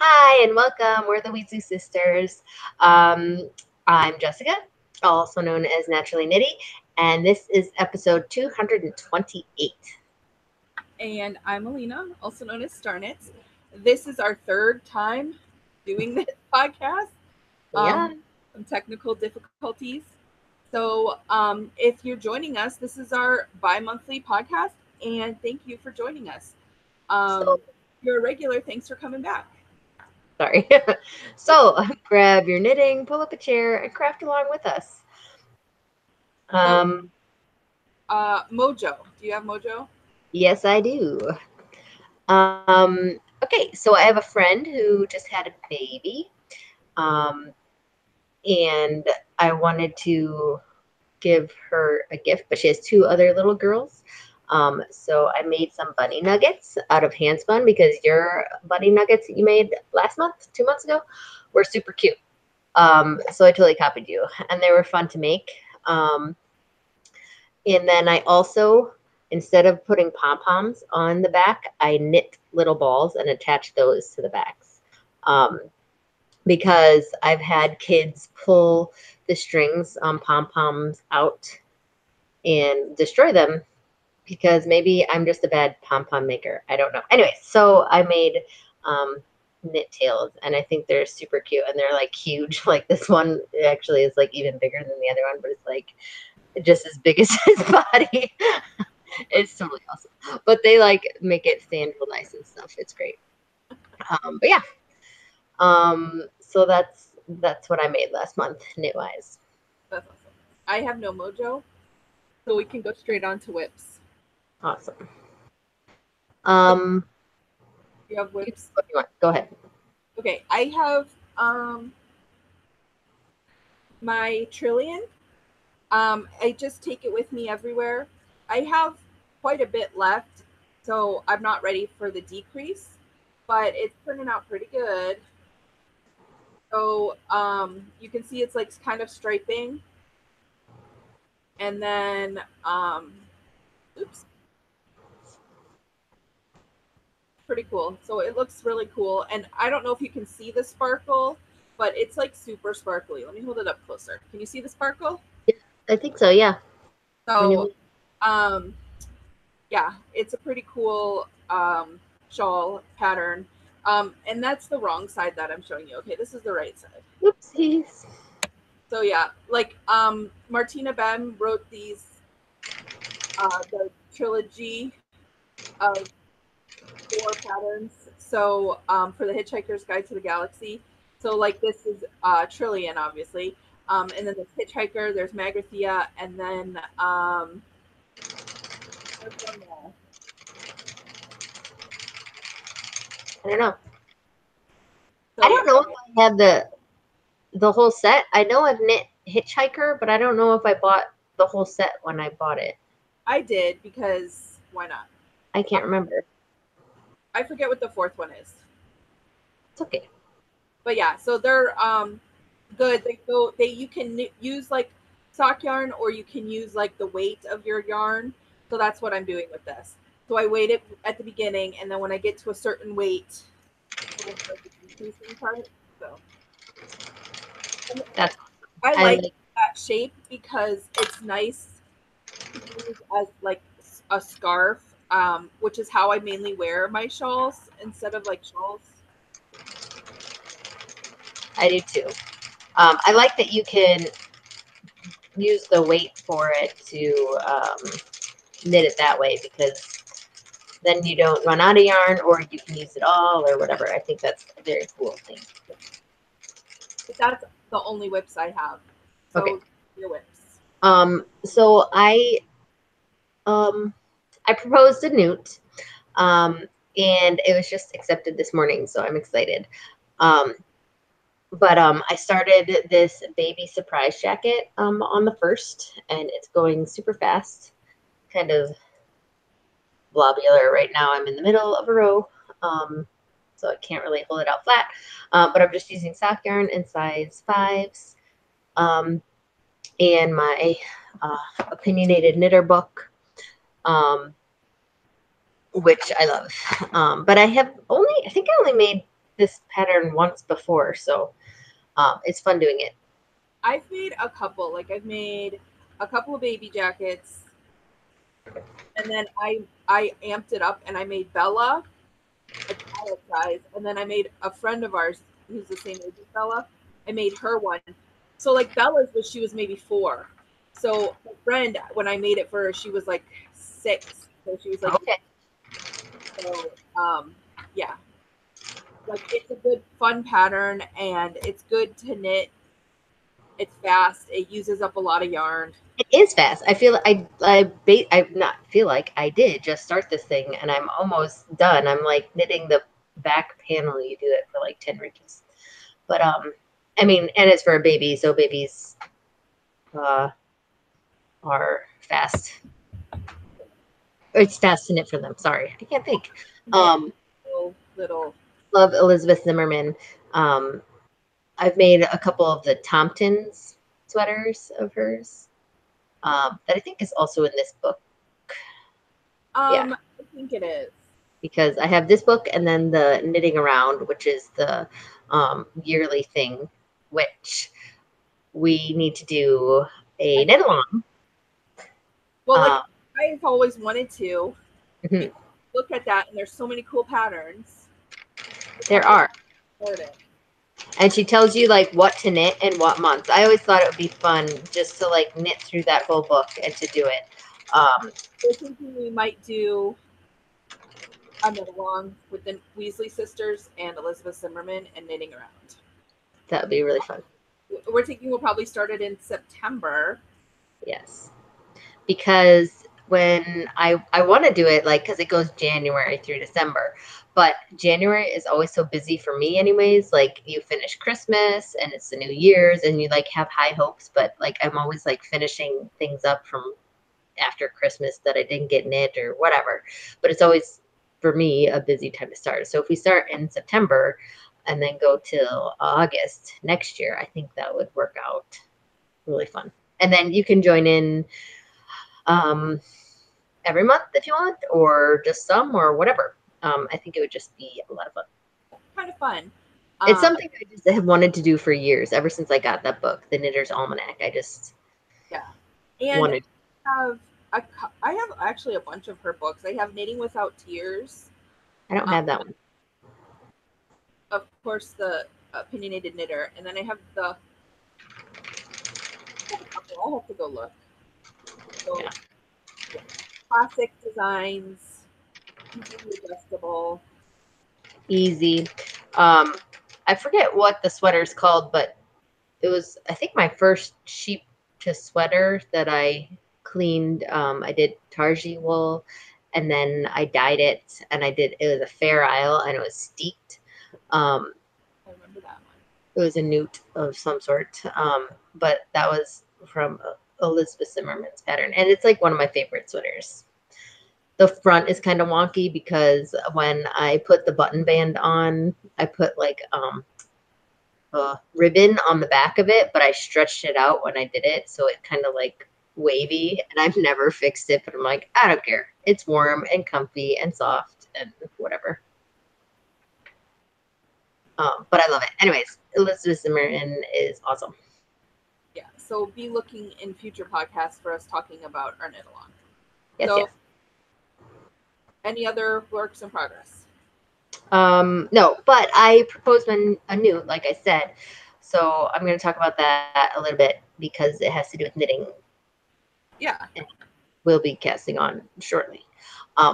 Hi and welcome. We're the Weasley sisters. I'm Jessica, also known as Naturally Nitty, and this is episode 228. And I'm Allena, also known as Starnitz. This is our third time doing this podcast. Yeah. Some technical difficulties. So, if you're joining us, this is our bi-monthly podcast, and thank you for joining us. So If you're a regular, thanks for coming back. sorry. So grab your knitting, pull up a chair, and craft along with us. So, Um, Mojo, do you have Mojo? yes, I do. Okay, so I have a friend who just had a baby. Um, and I wanted to give her a gift, but she has two other little girls. So I made some bunny nuggets out of hand spun because your bunny nuggets that you made last month, 2 months ago, were super cute. So I totally copied you, and they were fun to make. Um, and then I also, instead of putting pom poms on the back, I knit little balls and attached those to the backs. Um, because I've had kids pull the strings on pom poms out and destroy them because maybe I'm just a bad pom pom maker. I don't know. Anyway, so I made um, knit tails, and I think they're super cute, and they're like huge. Like this one actually is like even bigger than the other one, but it's like just as big as his body. It's totally awesome. But they like make it stand real nice and stuff. It's great. But yeah, so that's what I made last month, knit wise. That's awesome. I have no Mojo, so we can go straight on to whips. Awesome. So, Um, you have you, whips. what you want? Go ahead. Okay, I have my trillion. I just take it with me everywhere. I have quite a bit left, so I'm not ready for the decrease, but it's turning out pretty good. So you can see it's like kind of striping, and then oops, pretty cool. So it looks really cool, and I don't know if you can see the sparkle, but it's like super sparkly. Let me hold it up closer. Can you see the sparkle? Yeah, I think so. Yeah. When So you um, yeah, it's a pretty cool shawl pattern. And that's the wrong side that I'm showing you. Okay, this is the right side. Oopsies. So yeah, like Martina Bem wrote these the trilogy of four patterns. So for the Hitchhiker's Guide to the Galaxy. So like this is Trillion, obviously. And then there's Hitchhiker, there's Magrathea, and then there's one more. I don't know. I So yeah, don't know if I have the whole set. I know I've knit Hitchhiker, but I don't know if I bought the whole set when I bought it. I did because why not? I can't remember. I forget what the fourth one is. It's okay. But yeah, so they're good. They you can use like sock yarn or you can use like the weight of your yarn. So that's what I'm doing with this. So I weight it at the beginning, and then when I get to a certain weight, it'll start the decreasing part. So and That's I I like like. that shape because it's nice to use as like a scarf, which is how I mainly wear my shawls instead of like shawls. I do too. I like that you can use the weight for it to knit it that way because then you don't run out of yarn, or you can use it all, or whatever. I think that's a very cool thing. But that's the only whips I have. Okay. So your whips. So um I proposed a newt, um, and it was just accepted this morning, so I'm excited. Um, but I started this baby surprise jacket on the first, and it's going super fast, kind of blobular right now. I'm in the middle of a row, so I can't really hold it out flat. But I'm just using sock yarn in size fives, and my opinionated knitter book, um, which I love. But I think I only made this pattern once before, so it's fun doing it. I've made a couple. Like I've made a couple of baby jackets, and then I amped it up and I made Bella a child size, and then I made a friend of ours who's the same age as Bella. I made her one. So like Bella's was she was maybe 4. So my friend, when I made it for her, she was like 6. So she was like, Okay. so yeah, like it's a good fun pattern and it's good to knit. It's fast. It uses up a lot of yarn. It is fast. I feel I not feel like I did just start this thing and I'm almost done. I'm like knitting the back panel. You do it for like 10 reaches. But I mean, and it's for a baby, so babies uh are fast. It's fast to knit for them. Sorry. I can't think. Knit Um little. love Elizabeth Zimmerman. Um I've made a couple of the Tompkins sweaters of hers. That I think is also in this book. Yeah, I think it is. because I have this book and then the Knitting Around, which is the yearly thing, which we need to do a knit along. Well, like I've always wanted to Mhm. look at that, and there's so many cool patterns. There are. It. And she tells you like what to knit and what months. I always thought it would be fun just to like knit through that whole book and to do it. We're thinking we might do a knit along with the Weasley sisters and Elizabeth Zimmerman and knitting around. That would be really fun. We're thinking we'll probably start it in September. Yes. Because when I want to do it like because it goes January through December, but January is always so busy for me anyways. Like you finish Christmas and it's the New Year's and you like have high hopes, but like I'm always like finishing things up from after Christmas that I didn't get knit or whatever. But it's always for me a busy time to start. So if we start in September and then go till August next year, I think that would work out really fun. And then you can join in um, every month if you want, or just some, or whatever. I think it would just be a lot of fun. Kind of fun. It's something I just have wanted to do for years, ever since I got that book, The Knitter's Almanac. I just wanted. I have actually a bunch of her books. I have Knitting Without Tears. I don't have that one. Of course, the Opinionated Knitter, and then I have the. I'll have to go look. So, Yeah. Classic designs, easily adjustable. Easy. I forget what the sweater's called, but it was, I think, my first sheep to sweater that I cleaned. I did tarji wool and then I dyed it and it was a Fair Isle and it was steeped. I remember that one. It was a newt of some sort. But that was from Elizabeth Zimmerman's pattern. And it's like one of my favorite sweaters. The front is kind of wonky because when I put the button band on, I put like a ribbon on the back of it, but I stretched it out when I did it. So it kind of like wavy and I've never fixed it, but I'm like, I don't care. It's warm and comfy and soft and whatever. But I love it. Anyways, Elizabeth Zimmerman is awesome. Yeah, so be looking in future podcasts for us talking about our knit along. Yes, so, yes. Any other works in progress? No, but I proposed a new, like I said. So I'm going to talk about that a little bit because it has to do with knitting. Yeah. We'll be casting on shortly.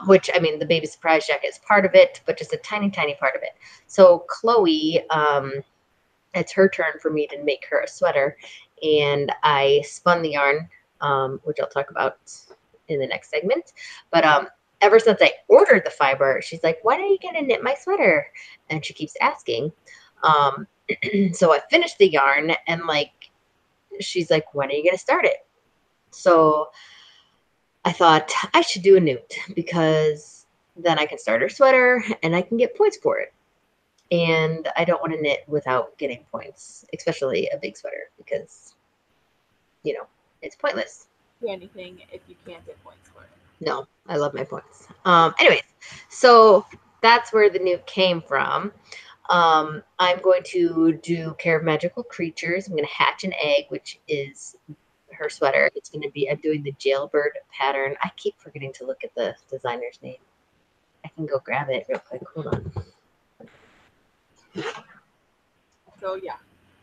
Which, I mean, the baby surprise jacket is part of it, but just a tiny, tiny part of it. So Chloe, it's her turn for me to make her a sweater. And I spun the yarn, which I'll talk about in the next segment. But ever since I ordered the fiber, she's like, when are you going to knit my sweater? And she keeps asking. So I finished the yarn and like, she's like, when are you going to start it? So I thought I should do a newt because then I can start her sweater and I can get points for it. And I don't want to knit without getting points, especially a big sweater because, it's pointless. Do anything if you can't get points for it. No, I love my points. Anyways, so that's where the newt came from. I'm going to do Care of Magical Creatures. I'm going to hatch an egg, which is her sweater. It's going to be, I'm doing the jailbird pattern. I keep forgetting to look at the designer's name. I can go grab it real quick. Hold on. So yeah,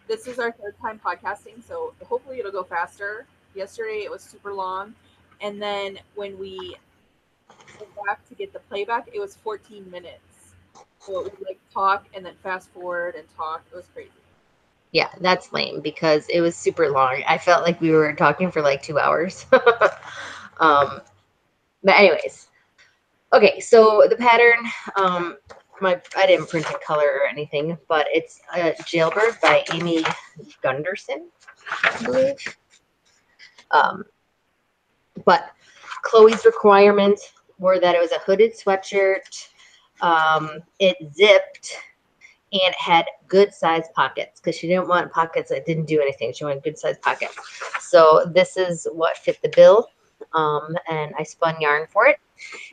this is our third time podcasting, so hopefully it'll go faster. Yesterday it was super long, and then when we went back to get the playback, it was 14 minutes. So it would like talk and then fast forward and talk. It was crazy. Yeah, that's lame because it was super long. I felt like we were talking for like 2 hours. um, but anyways, okay. So the pattern, I didn't print in color or anything, but it's Jailbird by Amy Gunderson, I believe. But Chloe's requirements were that it was a hooded sweatshirt. It zipped and it had good sized pockets because she didn't want pockets that didn't do anything. She wanted good sized pockets. So this is what fit the bill. And I spun yarn for it.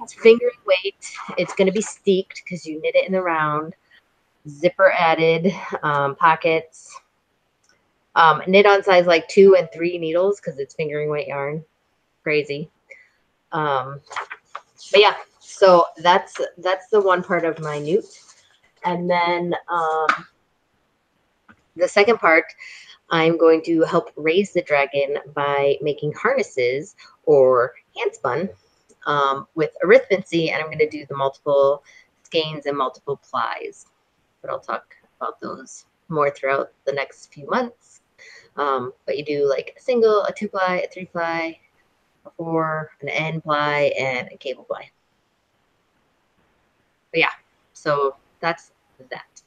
It's fingering weight. It's going to be steeked because you knit it in the round. Zipper added, pockets. Knit on size like 2 and 3 needles because it's fingering weight yarn. Crazy. But yeah, so that's the one part of my newt. And then the second part, I'm going to help raise the dragon by making harnesses or handspun with arithmancy, and I'm going to do the multiple skeins and multiple plies. But I'll talk about those more throughout the next few months. But you do like a single, a 2-ply, a 3-ply, a 4, an end ply, and a cable ply. But yeah, so that's that.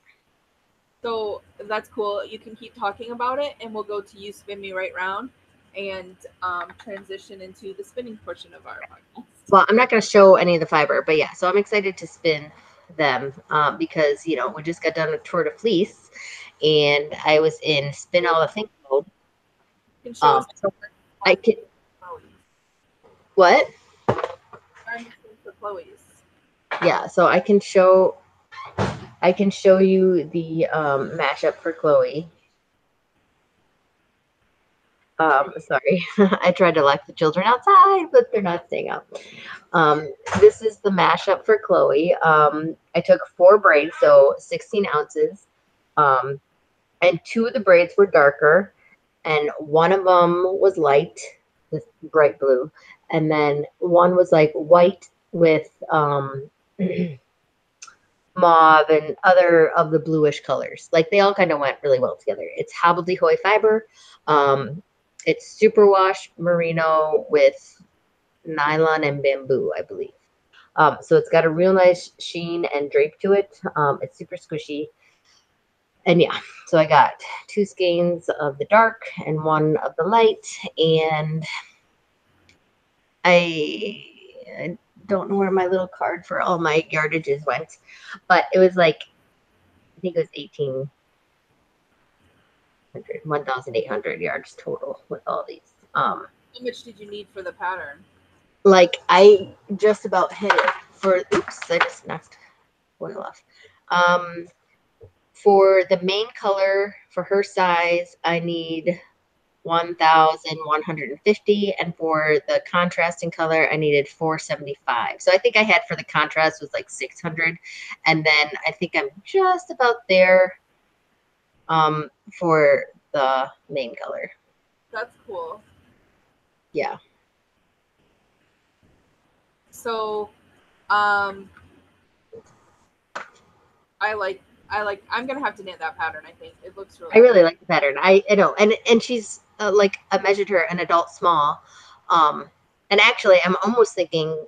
So that's cool. You can keep talking about it, and we'll go to you spin me right round and transition into the spinning portion of our podcast. Well, I'm not going to show any of the fiber, but yeah, so I'm excited to spin them because, you know, we just got done with Tour de Fleece and I was in spin all the things mode. You can show us So I can, what? for Chloe's. Yeah, so I can show you the mashup for Chloe. Sorry, I tried to lock the children outside, but they're not staying up. This is the mashup for Chloe. I took 4 braids, so 16 ounces, and 2 of the braids were darker, and one of them was light, this bright blue, and then one was like white with mauve and other of the bluish colors. Like they all kind of went really well together. It's hobbledehoy fiber. It's superwash merino with nylon and bamboo, I believe. So it's got a real nice sheen and drape to it. It's super squishy. And yeah, so I got 2 skeins of the dark and 1 of the light. And I don't know where my little card for all my yardages went, but it was like, I think it was 1,800 yards total with all these. How much did you need for the pattern? Like I just about hit it for, oops, I just knocked oil off. For the main color, for her size, I need 1,150, and for the contrasting color, I needed 475. So I think I had for the contrast was like 600, and then I think I'm just about there for the main color. That's cool. Yeah. So, I'm gonna have to knit that pattern. I think it looks really. I really like the pattern. I know, and she's like I measured her an adult small, and actually I'm almost thinking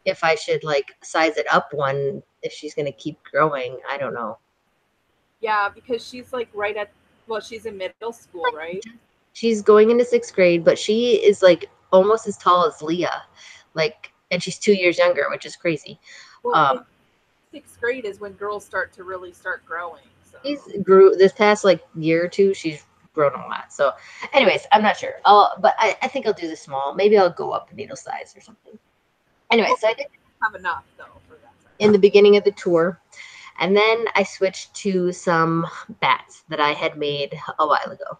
if I should like size it up one if she's gonna keep growing. I don't know. Yeah, because she's like she's in middle school, right? She's going into 6th grade, but she is like almost as tall as Leah, like, and she's 2 years younger, which is crazy. Well, 6th grade is when girls start to really start growing. So. She's grew this past like year or 2. She's grown a lot. So, anyways, I'm not sure. But I think I'll do the small. Maybe I'll go up needle size or something. Anyway, so I did have enough though for that. In the beginning of the tour, And then I switched to some bats that I had made a while ago.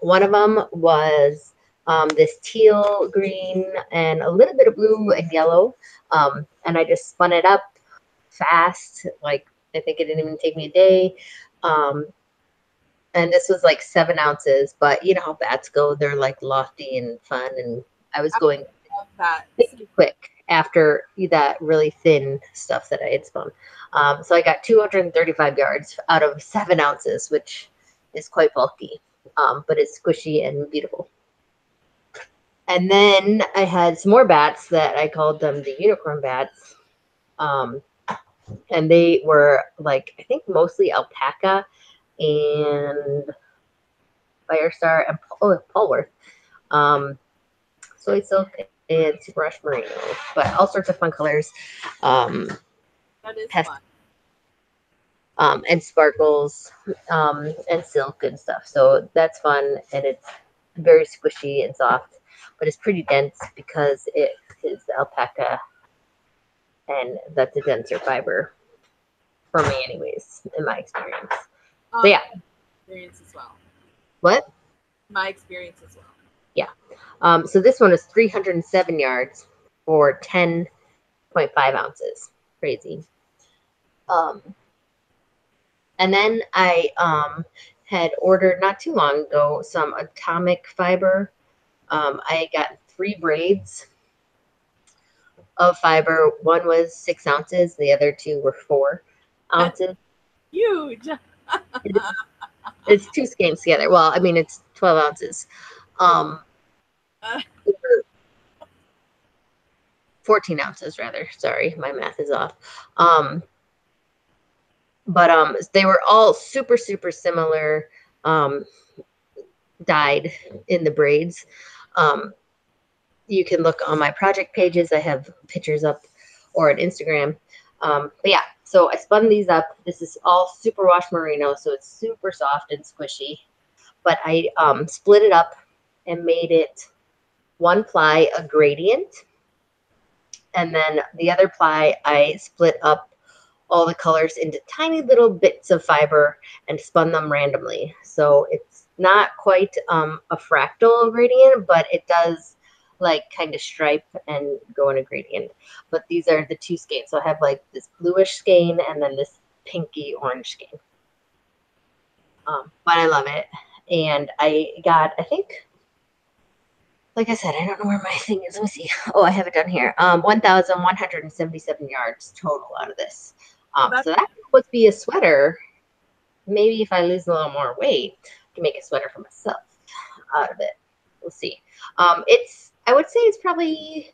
One of them was this teal green and a little bit of blue and yellow. And I just spun it up fast. Like, I think it didn't even take me a day. Um, and this was like 7 ounces, but you know how bats go. They're like lofty and fun. And I was I going love that. pretty quick after that really thin stuff that I had spun. So I got 235 yards out of 7 ounces, which is quite bulky, but it's squishy and beautiful. And then I had some more bats that I called them the unicorn bats. Um, and they were like, I think mostly alpaca and Firestar and Polworth. Soy silk and super rush merino, but all sorts of fun colors. Um, That is past fun. and sparkles and silk and stuff. So that's fun, and it's very squishy and soft, but it's pretty dense because it is alpaca, and that's a denser fiber for me, anyways, in my experience. So yeah, Experience as well. what? My experience as well. Yeah. So this one is 307 yards for 10.5 ounces. Crazy. Um, And then I had ordered not too long ago some atomic fiber. I got 3 braids of fiber. One was 6 ounces, the other two were 4 ounces. Huge. It's 2 skeins together. Well, I mean, it's 12 ounces. Um, 14 ounces, rather. Sorry, my math is off. But they were all super, super similar, um, dyed in the braids. Um, you can look on my project pages. I have pictures up or on Instagram. But yeah, so I spun these up. This is all superwash merino, so it's super soft and squishy. But I split it up and made it one ply a gradient. And then the other ply, I split up all the colors into tiny little bits of fiber and spun them randomly. So it's not quite a fractal gradient, but it does like kind of stripe and go in a gradient. But these are the 2 skeins. So I have like this bluish skein and then this pinky orange skein. But I love it. And I got, I think, like I said, I don't know where my thing is. Let me see. Oh, I have it down here. 1,177 yards total out of this. Well, that's So that would be a sweater. Maybe if I lose a little more weight, I can make a sweater for myself out of it. We'll see. I would say it's probably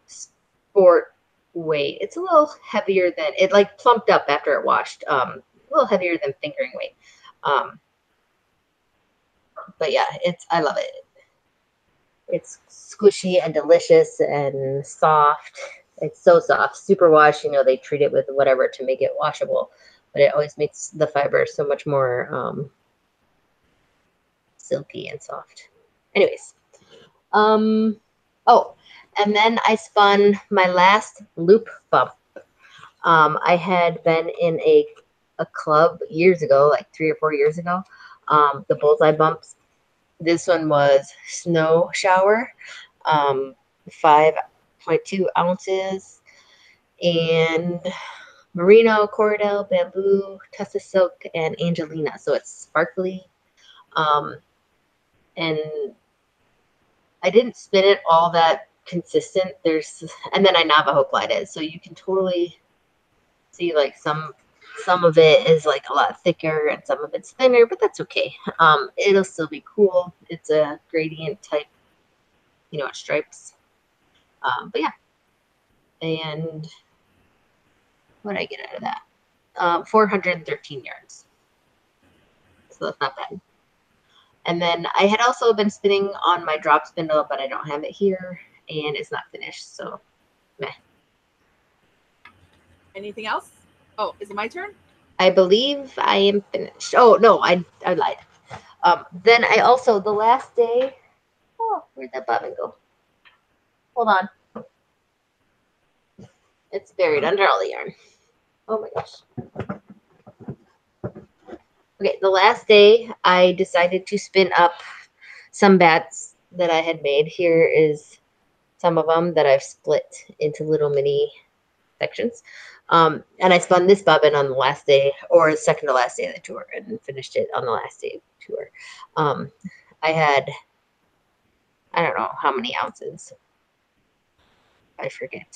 sport weight. It's a little heavier than, it like plumped up after it washed. A little heavier than fingering weight. But yeah, I love it. It's squishy and delicious and soft. It's so soft. Super wash, they treat it with whatever to make it washable, but it always makes the fiber so much more silky and soft. Anyways, oh, and then I spun my last loop bump. I had been in a club years ago, like 3 or 4 years ago, the bullseye bumps. This one was snow shower, 5.2 ounces, and merino, cordell, bamboo, tussa silk, and angelina. So it's sparkly. And I didn't spin it all that consistent. And then I Navajo plied it. So you can totally see like some of it is like a lot thicker and some of it's thinner, but that's okay. It'll still be cool. It's a gradient type, it stripes. But yeah, and what did I get out of that? 413 yards. So that's not bad. And then I had also been spinning on my drop spindle, but I don't have it here, and it's not finished. So, meh. Anything else? Oh, is it my turn? I believe I am finished. Oh no, I lied. Then I also the last day. Oh, where'd that bobbin go? Hold on. It's buried under all the yarn. Oh my gosh. Okay, the last day I decided to spin up some bats that I had made. Here is some of them that I've split into little mini sections. And I spun this bobbin on the last day, or second to last day of the tour, and finished it on the last day of the tour. I had, I don't know how many ounces, I forget,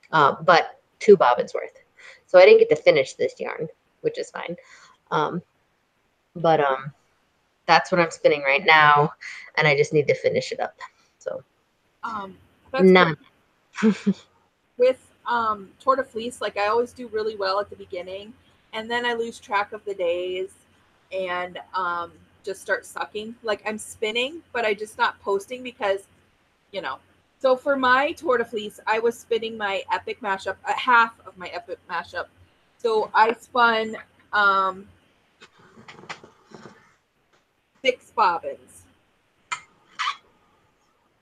but 2 bobbins worth. So I didn't get to finish this yarn, which is fine. Um, but that's what I'm spinning right now, and I just need to finish it up. So That's good. none. With Tour de Fleece, like I always do really well at the beginning, and then I lose track of the days and just start sucking. Like I'm spinning, but I just not posting because, you know. So for my Tour de Fleece, I was spinning my epic mashup, half of my epic mashup. So I spun 6 bobbins.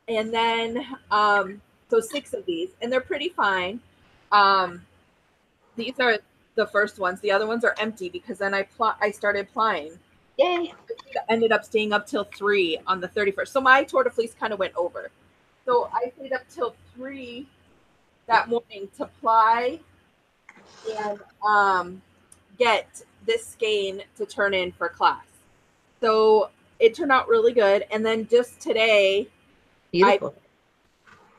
And then so 6 of these, and they're pretty fine. These are the first ones. The other ones are empty because then I started plying. Yay. I ended up staying up till 3 on the 31st. So my Tour de Fleece kind of went over. So I stayed up till 3 that morning to ply and get this skein to turn in for class. So it turned out really good. And then just today, Beautiful.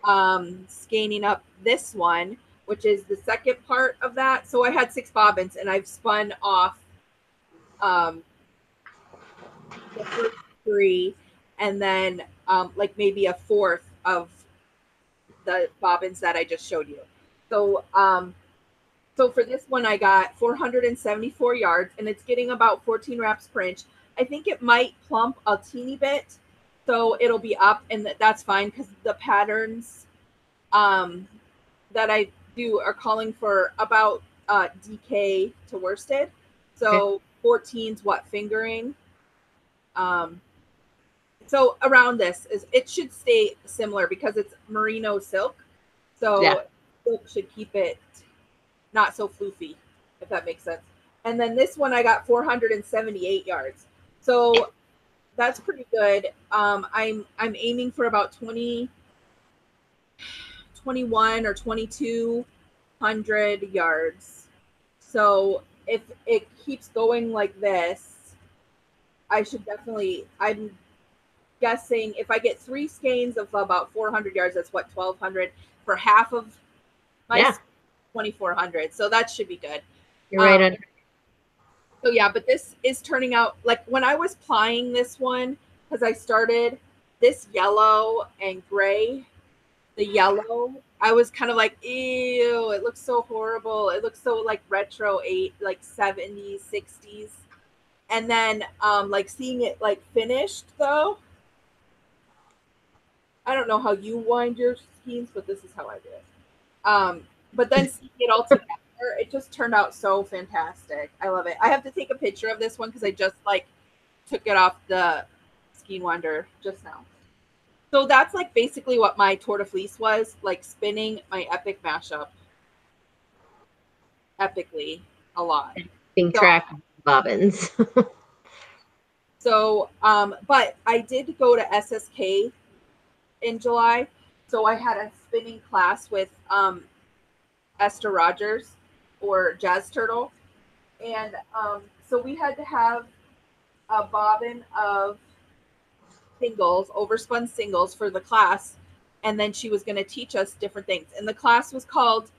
Skeining up this one, which is the second part of that. So I had 6 bobbins and I've spun off the first 3 and then like maybe a fourth of the bobbins that I just showed you. So so for this one I got 474 yards and it's getting about 14 wraps per inch. I think it might plump a teeny bit, so it'll be up, and that's fine because the patterns that I do are calling for about DK to worsted. So Okay. 14's what, fingering. So around this is it should stay similar because it's merino silk. Yeah. So silk should keep it not so floofy, if that makes sense. And then this one I got 478 yards. So that's pretty good. I'm aiming for about 21 or 2200 yards. So if it keeps going like this, I should definitely, I'm guessing if I get 3 skeins of about 400 yards, that's what, 1200 for half of my Yeah. 2400. So that should be good. You're right on. So yeah, but this is turning out like when I was plying this one, because I started this yellow and gray, the yellow, I was kind of like, ew, it looks so horrible. It looks so like retro like 70s, 60s. And then like seeing it like finished though. I don't know how you wind your skeins, but this is how I do it. But then seeing it all together, it just turned out so fantastic. I love it. I have to take a picture of this one because I just like took it off the skein winder just now. So that's like basically what my Tour de Fleece was, like spinning my epic mashup epically a lot. Keeping So, track of bobbins. but I did go to SSK in July. So I had a spinning class with Esther Rogers or Jazz Turtle. And so we had to have a bobbin of singles, overspun singles for the class. And then she was going to teach us different things. And the class was called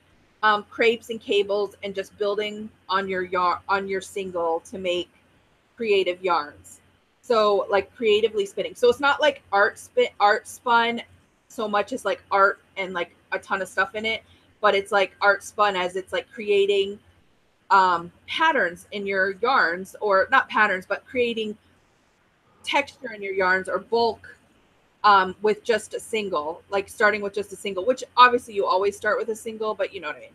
crepes and cables and just building on your yarn, on your single to make creative yarns. So like creatively spinning. So it's not like art spun so much as like art and like a ton of stuff in it, but it's like art spun as it's like creating patterns in your yarns, or not patterns, but creating texture in your yarns or bulk with just a single, like starting with just a single, which obviously you always start with a single, but you know what I mean.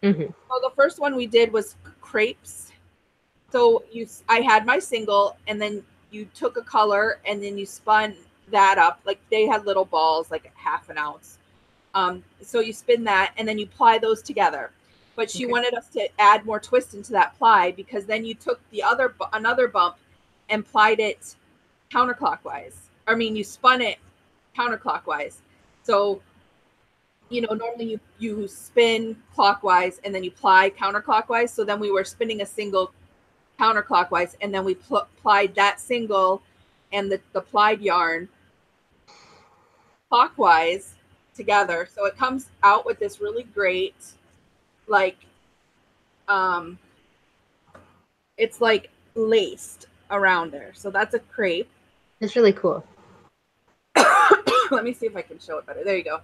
Mm-hmm. So the first one we did was crepes. So I had my single, and then you took a color, and then you spun that up. Like they had little balls, like half an ounce. So you spin that, and then you ply those together. but she Okay. wanted us to add more twist into that ply, because then you took another bump and plied it counterclockwise. I mean, you spun it counterclockwise. So, normally you spin clockwise and then you ply counterclockwise. So then we were spinning a single counterclockwise, and then we plied that single and the plied yarn clockwise together. So it comes out with this really great, like, it's like laced around there. So that's a crepe. It's really cool. Let me see if I can show it better. There you go.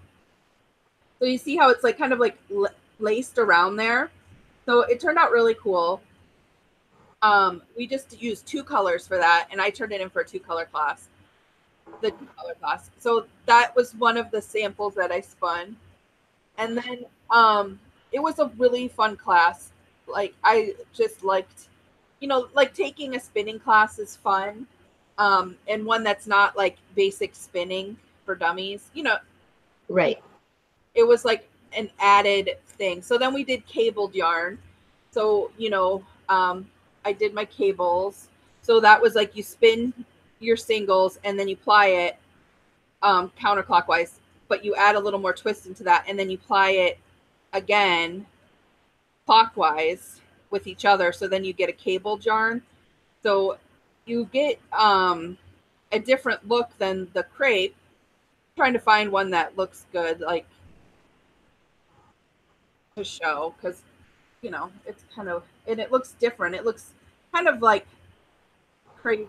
So you see how it's like kind of like laced around there. So it turned out really cool. We just used 2 colors for that, and I turned it in for a 2-color class. The 2-color class. So that was one of the samples that I spun. And then it was a really fun class. Like, I just liked, like taking a spinning class is fun. And one that's not like basic spinning for dummies. Right. It was like an added thing. So then we did cabled yarn. So, I did my cables. So that was like you spin your singles and then you ply it counterclockwise, but you add a little more twist into that, and then you ply it again clockwise with each other. So then you get a cabled yarn. So you get a different look than the crepe. I'm trying to find one that looks good, like, to show, because it's kind of, and it looks different. It looks kind of like crazy,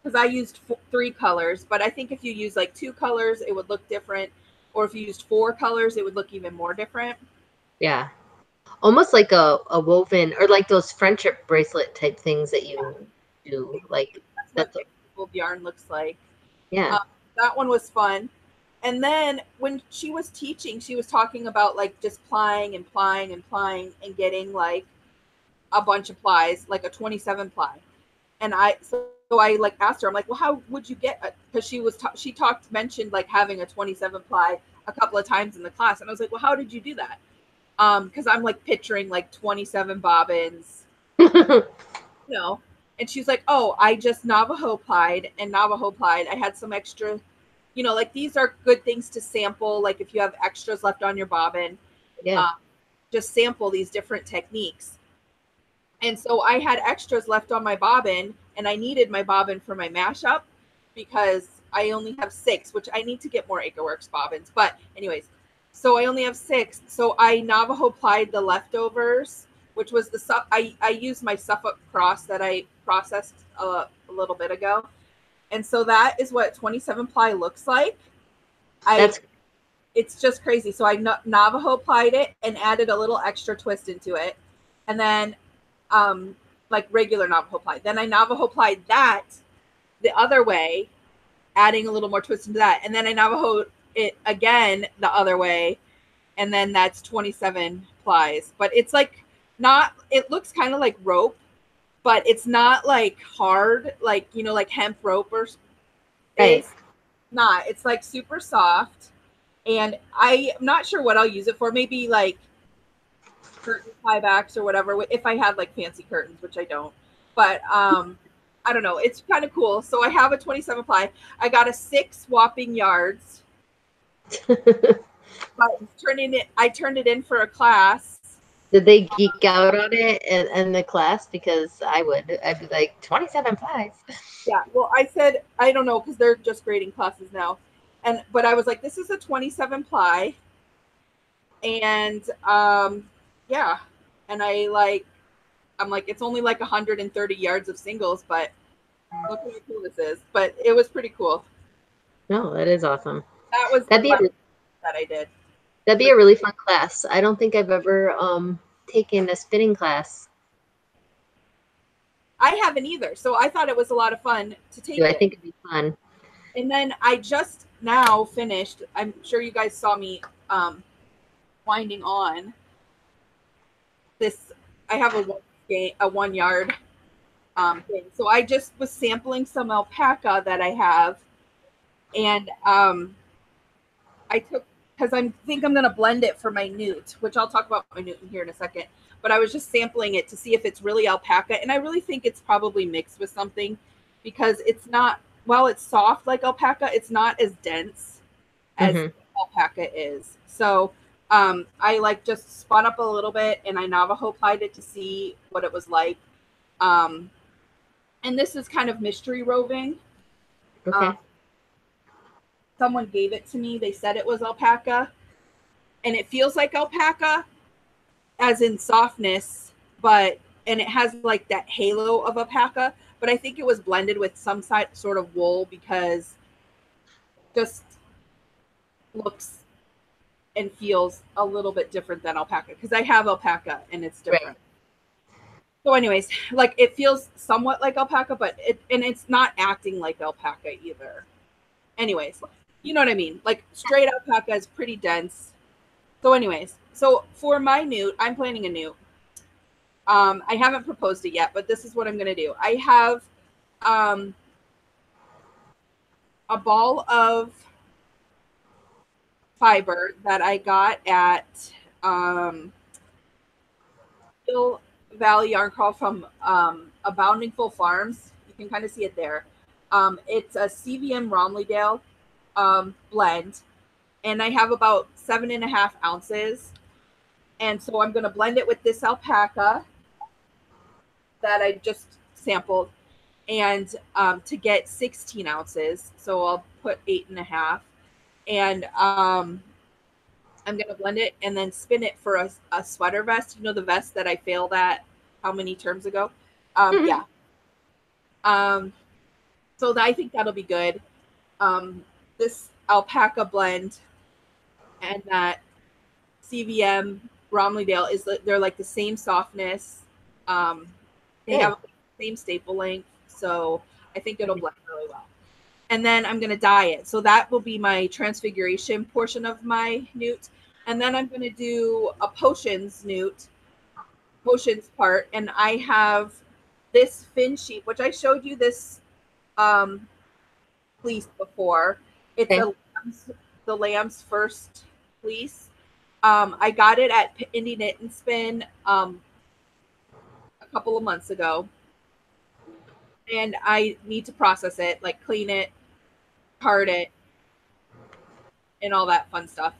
because I used 3 colors, but I think if you use like 2 colors, it would look different. Or if you used 4 colors, it would look even more different. Yeah. Almost like a woven, or like those friendship bracelet type things that you do. Like That's what that's the cabled yarn looks like. yeah. That one was fun. And then when she was teaching, she was talking about like just plying and plying and plying and getting like a bunch of plies, like a 27 ply. And so I like asked her, I'm like, well, how would you get it? Because she mentioned like having a 27 ply a couple of times in the class. And I was like, well, how did you do that? Because I'm like picturing like 27 bobbins, you know. And she's like, oh, I just Navajo plied and Navajo plied. I had some extra, like these are good things to sample. Like if you have extras left on your bobbin, Yeah. um, just sample these different techniques. And so I had extras left on my bobbin, and I needed my bobbin for my mashup because I only have 6, which I need to get more Acreworks bobbins. But anyways, so I only have 6. So I Navajo plied the leftovers, which was I used my Suffolk cross that I processed a little bit ago. And so that is what 27 ply looks like. That's It's just crazy. So I Navajo plied it and added a little extra twist into it. And then like regular Navajo ply. Then I Navajo plied that the other way, adding a little more twist into that. And then I Navajo it again the other way. And then that's 27 plies. But it's like not, it looks kind of like rope, but it's not like hard, like, like hemp rope or right. is not. It's like super soft. And I'm not sure what I'll use it for. Maybe like curtain tiebacks or whatever, if I had like fancy curtains, which I don't. But I don't know. It's kind of cool. So I have a 27 ply. I got a 6 whopping yards. But I turned it in for a class. Did they geek out on it in the class? Because I'd be like 27 flies. Yeah. Well, I said I don't know because they're just grading classes now, but I was like, this is a 27 ply, and yeah, and I'm like, it's only like 130 yards of singles, but look how cool this is. But it was pretty cool. No, that is awesome. That was the That'd be a, class that I did. that'd be a really fun class. I don't think I've ever taken a spinning class. I haven't either, so I thought it was a lot of fun to take I it. think it'd be fun. And then I just now finished. I'm sure you guys saw me winding on this. I have a 1 yard thing. So I just was sampling some alpaca that I have, and I took because I think I'm going to blend it for my newt, which I'll talk about my newt here in a second. But I was just sampling it to see if it's really alpaca. And I really think it's probably mixed with something because it's not, while it's soft like alpaca, it's not as dense as alpaca is. So I like just spun up a little bit and I Navajo plied it to see what it was like. And this is kind of mystery roving. Okay. Someone gave it to me. They said it was alpaca. And it feels like alpaca, as in softness, and it has like that halo of alpaca, but I think it was blended with some sort of wool because just looks and feels a little bit different than alpaca because I have alpaca and it's different. Right. So anyways, like it feels somewhat like alpaca, but it's not acting like alpaca either. Anyways, you know what I mean? Like straight alpaca is pretty dense. So anyways, so for my newt, I'm planning a newt. I haven't proposed it yet, but this is what I'm going to do. I have a ball of fiber that I got at Hill Valley Yarn Crawl from Aboundingful Farms. You can kind of see it there. It's a CVM Romleydale blend, and I have about 7.5 ounces. And so I'm going to blend it with this alpaca that I just sampled, and to get 16 ounces. So I'll put 8.5, and I'm going to blend it and then spin it for a sweater vest. You know, the vest that I failed at how many terms ago? Yeah. So I think that'll be good. This alpaca blend and that CVM Romleydale they're like the same softness. They have the same staple length, so I think it'll blend really well. And then I'm going to dye it. So that will be my transfiguration portion of my newt. And then I'm going to do a potions part. And I have this fin sheep, which I showed you this fleece before. It's the lamb's first fleece. I got it at Indie Knit and Spin a couple of months ago. And I need to process it, like clean it, card it, and all that fun stuff.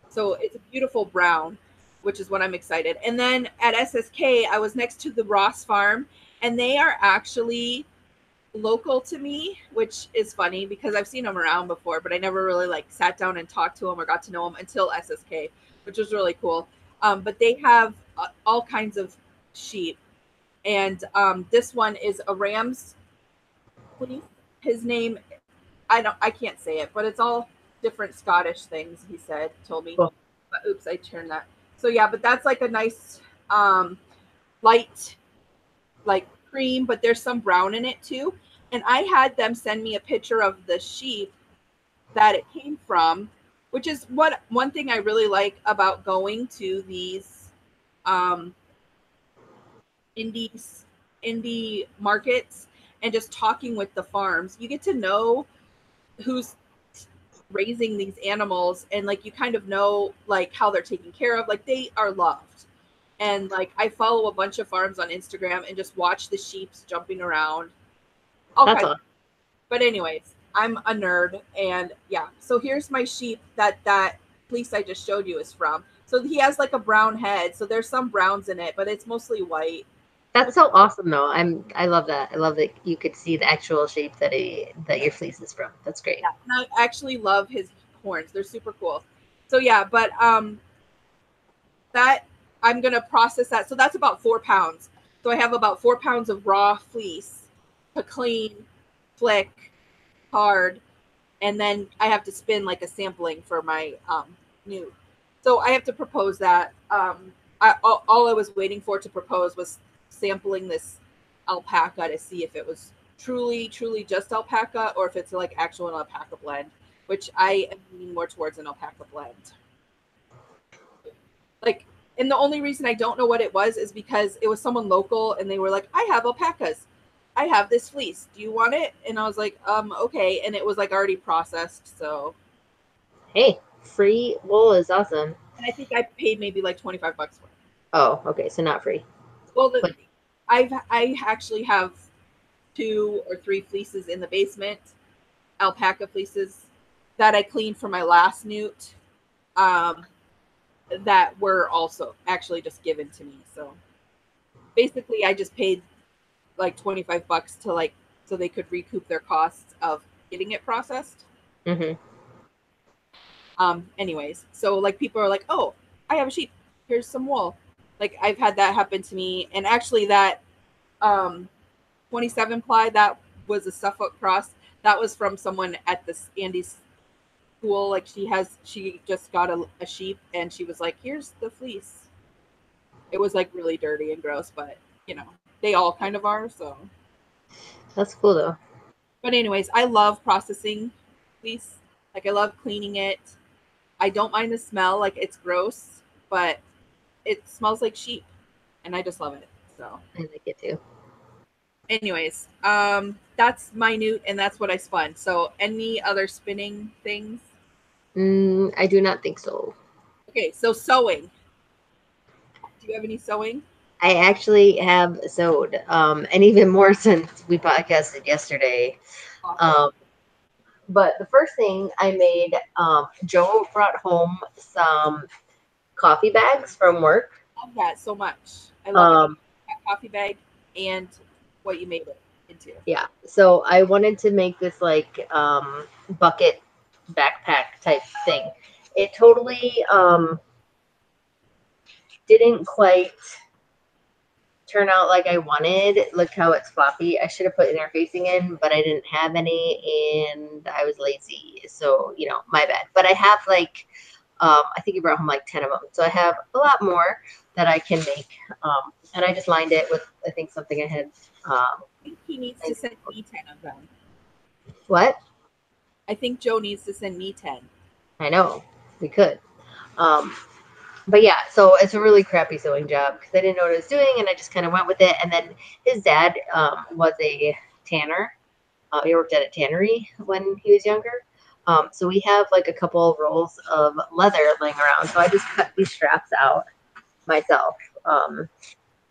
So it's a beautiful brown, which is what I'm excited. And then at SSK, I was next to the Ross farm, and they are actually local to me, which is funny because I've seen them around before, but I never really like sat down and talked to them or got to know them until SSK, which was really cool. But they have all kinds of sheep, and this one is a ram's fleece. His name, I can't say it, but it's all different Scottish things. He told me. Cool. But oops, I turned that. So yeah, but that's like a nice light, like cream, but there's some brown in it too. And I had them send me a picture of the sheep that it came from, which is one thing I really like about going to these indie markets and just talking with the farms. You get to know who's raising these animals, and like you kind of know like how they're taken care of, like they are loved. And like I follow a bunch of farms on Instagram and just watch the sheep jumping around. That's awesome. But anyways, I'm a nerd, and yeah, so here's my sheep that fleece I just showed you is from. So he has like a brown head, so there's some browns in it, but it's mostly white. That's so awesome, though. I love that. I love that you could see the actual shape that your fleece is from. That's great. Yeah, and I actually love his horns. They're super cool. So yeah, but that I'm gonna process that. So that's about 4 pounds. So I have about 4 pounds of raw fleece to clean, flick, card, and then I have to spin like a sampling for my new. So I have to propose that. All I was waiting for to propose was sampling this alpaca to see if it was truly just alpaca or if it's like actual alpaca blend, which I am leaning more towards an alpaca blend. Like, and the only reason I don't know what it was is because it was someone local and they were like, I have alpacas. I have this fleece. Do you want it? And I was like, okay. And it was like already processed. So hey, Free wool is awesome. And I think I paid maybe like 25 bucks for it. Oh, okay, so not free. Well, But I actually have 2 or 3 fleeces in the basement, alpaca fleeces that I cleaned for my last newt. Um, that were also actually just given to me. So basically, I just paid like 25 bucks to like so they could recoup their costs of getting it processed. mm-hmm. Anyways, so like people are like, oh, I have a sheep. Here's some wool. Like I've had that happen to me, and actually that um 27 ply that was a Suffolk cross. That was from someone at this Andy's school. Like she just got a sheep, and she was like, here's the fleece. It was like really dirty and gross, but you know they all kind of are. So, That's cool though. but anyways, I love processing fleece. Like I love cleaning it. I don't mind the smell. Like it's gross, but it smells like sheep, and I just love it. So, I like it too. anyways, that's my newt, and that's what I spun. So, any other spinning things? I do not think so. Okay, so sewing. Do you have any sewing? I actually have sewed, and even more since we podcasted yesterday. Awesome. Um, but the first thing I made, Joe brought home some coffee bags from work. I love that so much. I love it. Um, That coffee bag and what you made it into. yeah, so I wanted to make this like bucket backpack type thing. It totally didn't quite turn out like I wanted. Look how it's floppy. I should have put interfacing in, but I didn't have any and I was lazy. So, my bad. But I have like, I think he brought home like 10 of them. So I have a lot more that I can make. And I just lined it with, I think, something I had. I think he needs to send me 10 of them. What? I think Joe needs to send me 10. I know. We could. Um, but yeah, so it's a really crappy sewing job because I didn't know what I was doing and I just kind of went with it. And then his dad was a tanner. He worked at a tannery when he was younger. So we have like a couple of rolls of leather laying around. So I just cut these straps out myself.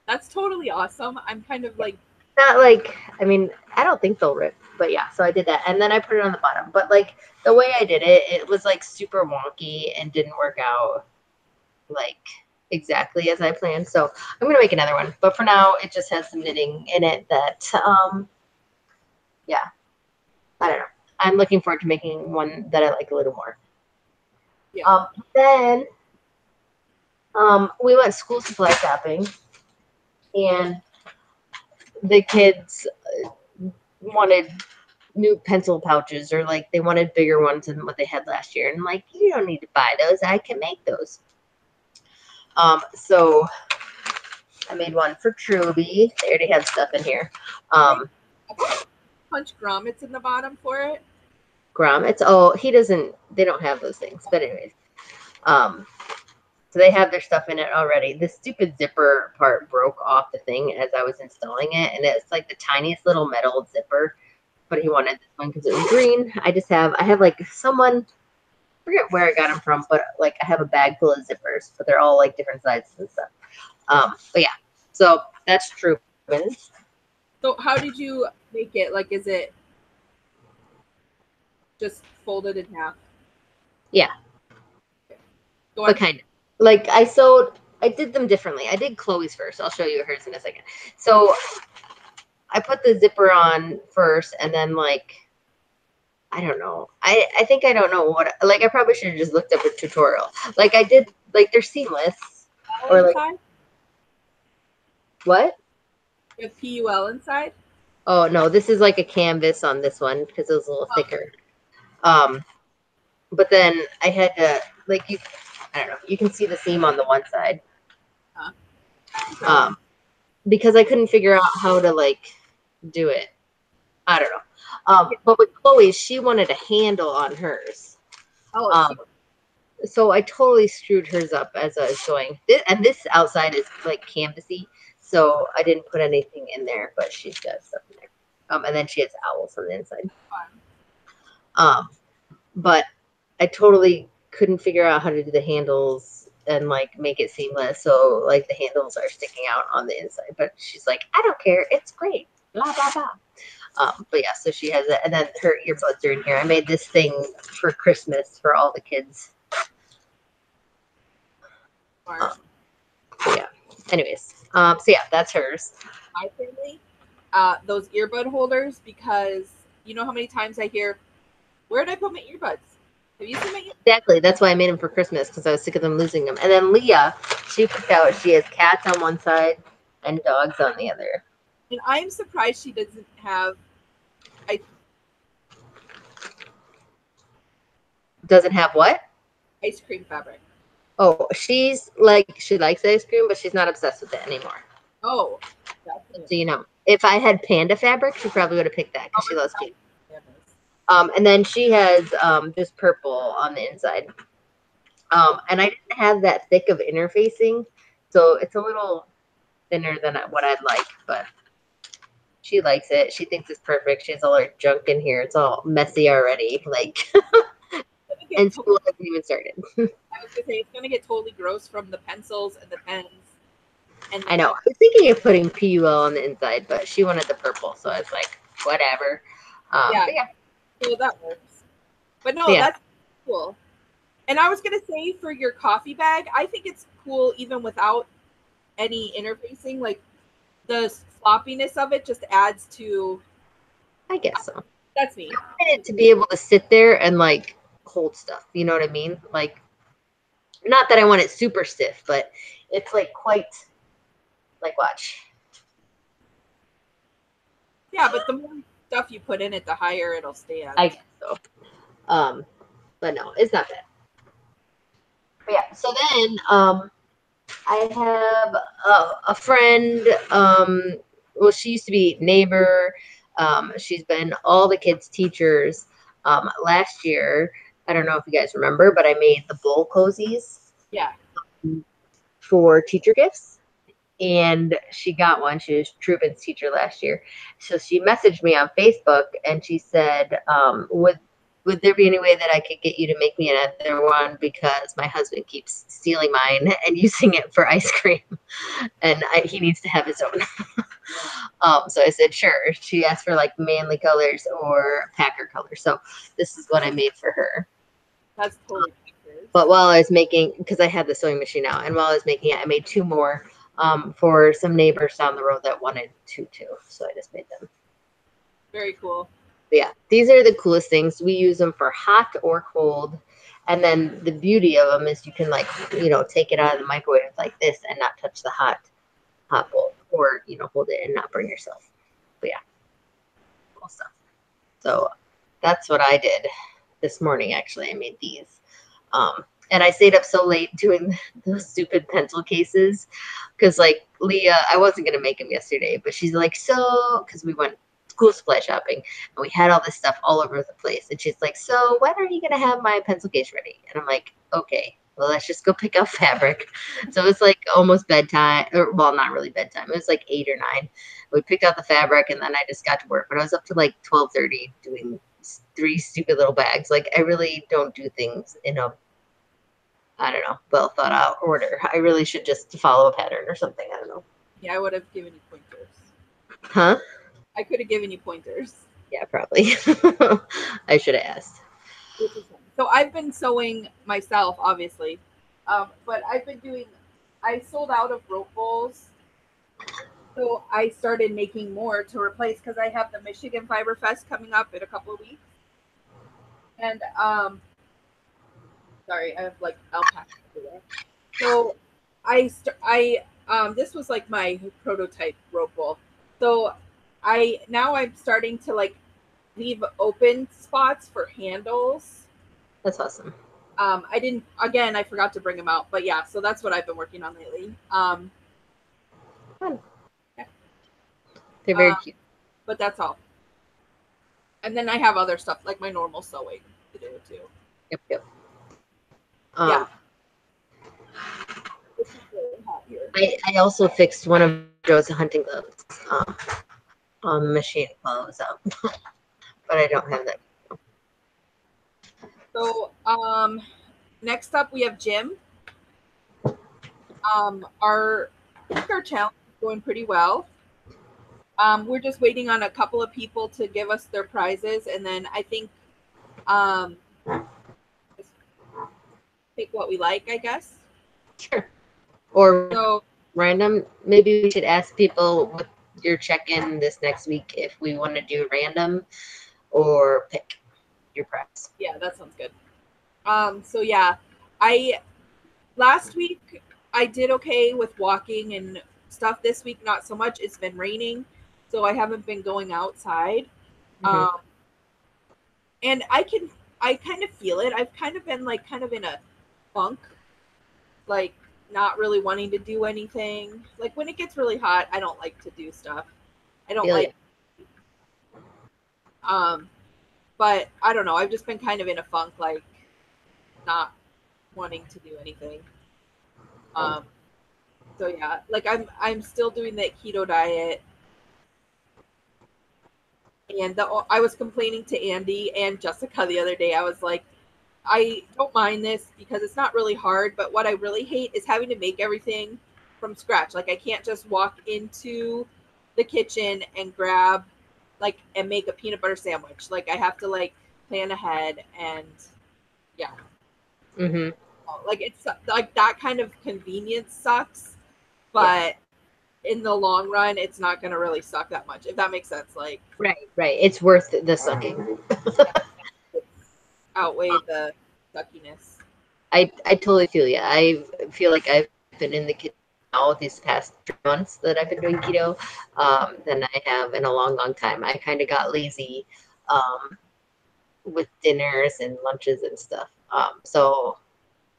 That's totally awesome. I'm kind of like, Not like, I mean, I don't think they'll rip, but yeah, so I did that. And then I put it on the bottom. But like the way I did it, it was like super wonky and didn't work out like exactly as I planned. So I'm going to make another one. But for now, it just has some knitting in it that, yeah, I don't know. I'm looking forward to making one that I like a little more. yeah. Then we went school supply shopping, and the kids wanted new pencil pouches, or like they wanted bigger ones than what they had last year. And I'm like, you don't need to buy those. I can make those. So I made one for Truby. They already have stuff in here. Punch grommets in the bottom for it. Grommets. They don't have those things. But anyways, so they have their stuff in it already. This stupid zipper part broke off the thing as I was installing it, and it's like the tiniest little metal zipper. But he wanted this one because it was green. I have like someone, I forget where I got them from, but like I have a bag full of zippers, but they're all like different sizes and stuff. But yeah, so that's true. So how did you make it? Like, is it just folded in half? Yeah. Go But on. kind of. Like I did them differently. I did Chloe's first. I'll show you hers in a second. So I put the zipper on first and then like, I don't know. I think I don't know what, like I probably should have just looked up a tutorial. Like I did, like they're seamless. PUL Or like, inside? what? You have PUL inside? Oh no, this is like a canvas on this one because it was a little thicker. But then I had to I don't know, you can see the seam on the one side. Huh. Because I couldn't figure out how to like do it. I don't know. But with Chloe, she wanted a handle on hers. Oh, So I totally screwed hers up as I was going. And this outside is like canvasy, so I didn't put anything in there, but she's got stuff in there. And then she has owls on the inside. But I totally couldn't figure out how to do the handles and like make it seamless. So like the handles are sticking out on the inside. But she's like, I don't care. It's great. Blah blah blah. But yeah, so she has it, and then her earbuds are in here. I made this thing for Christmas for all the kids. So yeah. Anyways, so yeah, that's hers. My family, those earbud holders, because you know how many times I hear, "Where did I put my earbuds?" Have you seen my earbuds? Exactly. That's why I made them for Christmas because I was sick of them losing them. And then Leah, she picked out. She has cats on one side and dogs on the other. And I'm surprised she doesn't have. Doesn't have what? Ice cream fabric. Oh, she's like she likes ice cream, but she's not obsessed with it anymore. Oh, So you know, if I had panda fabric, she probably would have picked that because she loves pink. goodness. And then she has just purple on the inside. And I didn't have that thick of interfacing, so it's a little thinner than what I'd like, but she likes it. She thinks it's perfect. She has all her junk in here. It's all messy already. Like, and school hasn't even started. I was gonna say it's gonna get totally gross from the pencils and the pens. And I know. I was thinking of putting PUL on the inside, but she wanted the purple, so I was like, whatever. yeah, But yeah. So that works. But no, Yeah. that's cool. And I was gonna say for your coffee bag, I think it's cool even without any interfacing. Like the sloppiness of it just adds to. I guess so. That's me. I wanted it to be able to sit there and like hold stuff. You know what I mean? Like, not that I want it super stiff, but it's like quite like watch. Yeah, but the more stuff you put in it, the higher it'll stand. I guess so. But no, it's not bad. But yeah. So then, I have a friend. Well, she used to be neighbor. She's been all the kids' teachers. Last year, I don't know if you guys remember, but I made the bowl cozies. Yeah. For teacher gifts. And she got one. She was Truben's teacher last year. So she messaged me on Facebook and she said, would there be any way that I could get you to make me another one because my husband keeps stealing mine and using it for ice cream, and he needs to have his own. So I said sure. She asked for like manly colors or Packer colors, so this is what I made for her. That's totally accurate. But while I was making, because I had the sewing machine out, and while I was making it, I made two more for some neighbors down the road that wanted two too. So I just made them. Very cool. But yeah, these are the coolest things. We use them for hot or cold. And then the beauty of them is you can like, take it out of the microwave like this and not touch the hot bowl, or, hold it and not burn yourself. But yeah, cool stuff. So that's what I did this morning. Actually, I made these. And I stayed up so late doing those stupid pencil cases because, like, Leah, I wasn't going to make them yesterday, but she's like, so, because we went school supply shopping and we had all this stuff all over the place. And she's like, so when are you going to have my pencil case ready? And I'm like, okay, well, let's just go pick up fabric. So it was like almost bedtime, or well, not really bedtime. It was like 8 or 9. We picked out the fabric and then I just got to work, but I was up to like 12:30 doing 3 stupid little bags. Like, I really don't do things in a, I don't know, well thought out order. I really should just follow a pattern or something. I don't know. Yeah, I would have given you pointers. Huh? I could have given you pointers. Yeah, probably. I should have asked. So I've been sewing myself, obviously, but I sold out of rope bowls. So I started making more to replace because I have the Michigan Fiber Fest coming up in a couple of weeks. And sorry, I have like alpaca everywhere. So this was like my prototype rope bowl. So I'm starting to like leave open spots for handles. That's awesome. I forgot to bring them out, but yeah, so that's what I've been working on lately. Fun. Yeah. They're very cute. But that's all. And then I have other stuff like my normal sewing to do too. Yep. Yeah. I also fixed one of Joe's hunting gloves on the machine while I was out, but I don't have that. So Next up, we have gym. Our challenge is going pretty well. We're just waiting on a couple of people to give us their prizes, and then I think um, just pick what we like, I guess. Sure. Or So random. Maybe we should ask people with your check-in this next week if we want to do random or pick your prize. yeah, that sounds good. So yeah, I last week I did okay with walking and stuff. This week not so much. It's been raining, so I haven't been going outside. Mm-hmm. Um, and I kind of feel it. I've kind of been like kind of in a funk, like not really wanting to do anything. Like when it gets really hot, I don't like to do stuff. I don't Feel ya. like um but I don't know. I've just been kind of in a funk, like not wanting to do anything. Um so yeah, like I'm still doing that keto diet. And I was complaining to Andy and Jessica the other day. I was like, I don't mind this because it's not really hard, but what I really hate is having to make everything from scratch. Like I can't just walk into the kitchen and grab like and make a peanut butter sandwich. Like I have to like plan ahead and yeah. Mm-hmm. Like it's like that kind of convenience sucks, Yeah. but in the long run it's not going to really suck that much if that makes sense. Like Right. Right. It's worth the sucking. yeah, it's outweigh the suckiness. I totally feel you. I feel like I've been in the kitchen now these past 3 months that I've been doing keto than I have in a long, long time. I kind of got lazy with dinners and lunches and stuff. So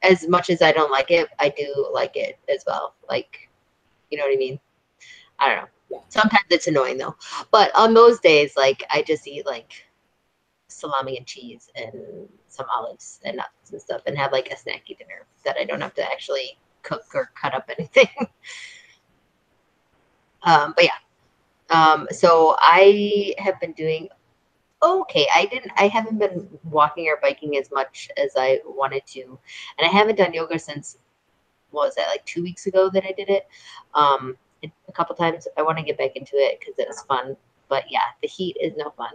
as much as I don't like it, I do like it as well. Like, you know what I mean? I don't know. Yeah. Sometimes it's annoying though. But on those days, like I just eat like salami and cheese and some olives and nuts and stuff and have like a snacky dinner that I don't have to actually cook or cut up anything. But yeah. So I have been doing okay. I haven't been walking or biking as much as I wanted to. And I haven't done yoga since what was that, like 2 weeks ago that I did it. A couple times. I want to get back into it because it was fun. But yeah, the heat is no fun.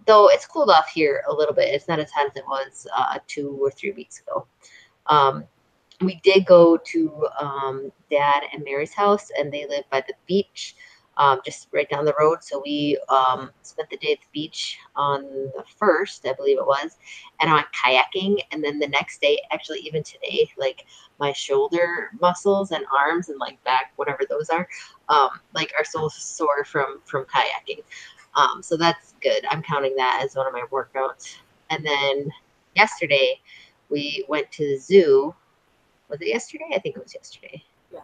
Though it's cooled off here a little bit. It's not as hot as it was 2 or 3 weeks ago. Um, we did go to Dad and Mary's house, and they live by the beach, just right down the road. So we spent the day at the beach on the first, I believe it was, and I went kayaking. And then the next day, actually, even today, like my shoulder muscles and arms and like back, whatever those are, like are so sore from kayaking. So that's good. I'm counting that as one of my workouts. And then yesterday, we went to the zoo. Was it yesterday? I think it was yesterday. Yeah.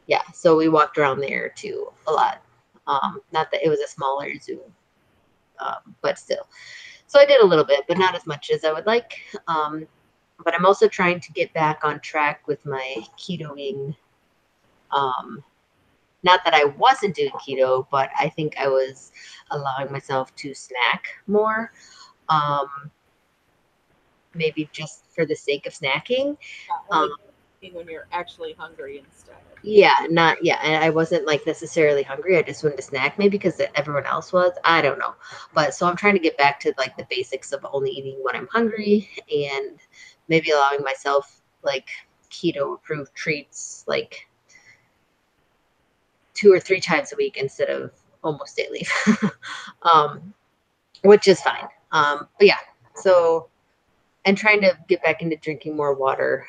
Yeah, so we walked around there too a lot. Not that it was a smaller zoo, but still. So I did a little bit, but not as much as I would like. But I'm also trying to get back on track with my ketoing. Um, Not that I wasn't doing keto, but I think I was allowing myself to snack more. Um, Maybe just for the sake of snacking. Um, Only when you're actually hungry instead. Yeah, not yeah, and I wasn't like necessarily hungry. I just wanted to snack, maybe because everyone else was. I don't know, but so I'm trying to get back to like the basics of only eating when I'm hungry, and maybe allowing myself like keto approved treats like 2 or 3 times a week instead of almost daily, um, which is fine. But yeah, so and trying to get back into drinking more water.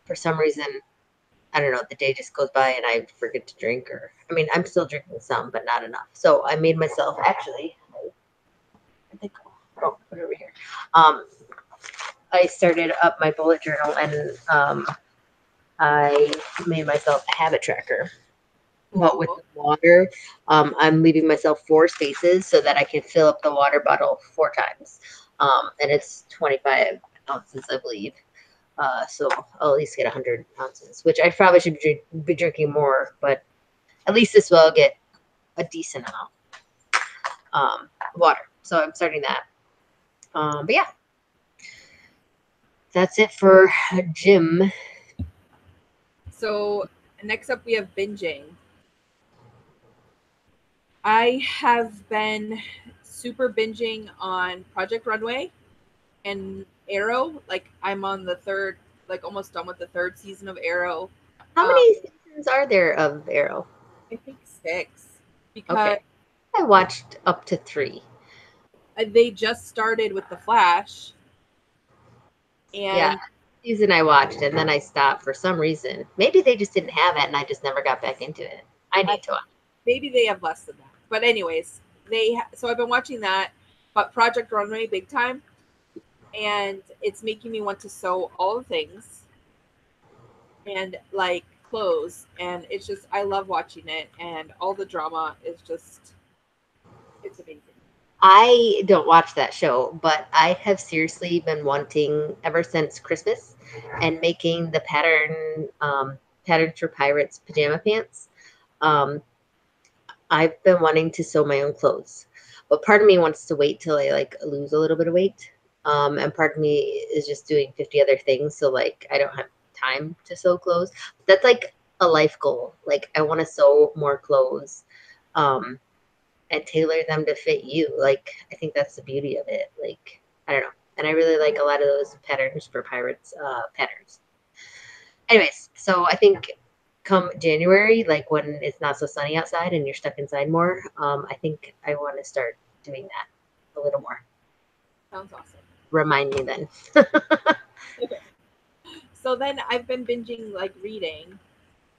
For some reason, I don't know, the day just goes by and I forget to drink, or I mean, I'm still drinking some, but not enough. So I made myself actually, I think, oh, put it over here. Um, I started up my bullet journal and I made myself a habit tracker. But with Cool. the water, I'm leaving myself 4 spaces so that I can fill up the water bottle 4 times. And it's 25 ounces, I believe. So I'll at least get 100 ounces, which I probably should be drinking more, but at least this will get a decent amount water. So I'm starting that. But yeah, that's it for gym. So next up we have binging. I have been super binging on Project Runway and Arrow. Like I'm on the third, like almost done with the third season of Arrow. How Um, many seasons are there of Arrow? I think six because Okay. I watched up to 3. they just started with the Flash, Yeah, and season I watched and then I stopped for some reason. Maybe they just didn't have it and I just never got back into it. I I, need to watch. maybe they have less than that. But anyways, so I've been watching that, but Project Runway big time, and it's making me want to sew all the things and like clothes, and it's just I love watching it, and all the drama is just it's amazing. I don't watch that show, but I have seriously been wanting ever since Christmas and making the patterns for pirates pajama pants. Um, I've been wanting to sew my own clothes, but part of me wants to wait till I like lose a little bit of weight. And part of me is just doing 50 other things. So like I don't have time to sew clothes. That's like a life goal. Like I want to sew more clothes. Um, and tailor them to fit you. Like I think that's the beauty of it. Like I don't know. And I really like a lot of those patterns for pirates patterns. Anyways, so I think come January, like when it's not so sunny outside and you're stuck inside more, I think I want to start doing that a little more. Sounds awesome. Remind me then. Okay. So then I've been binging like reading.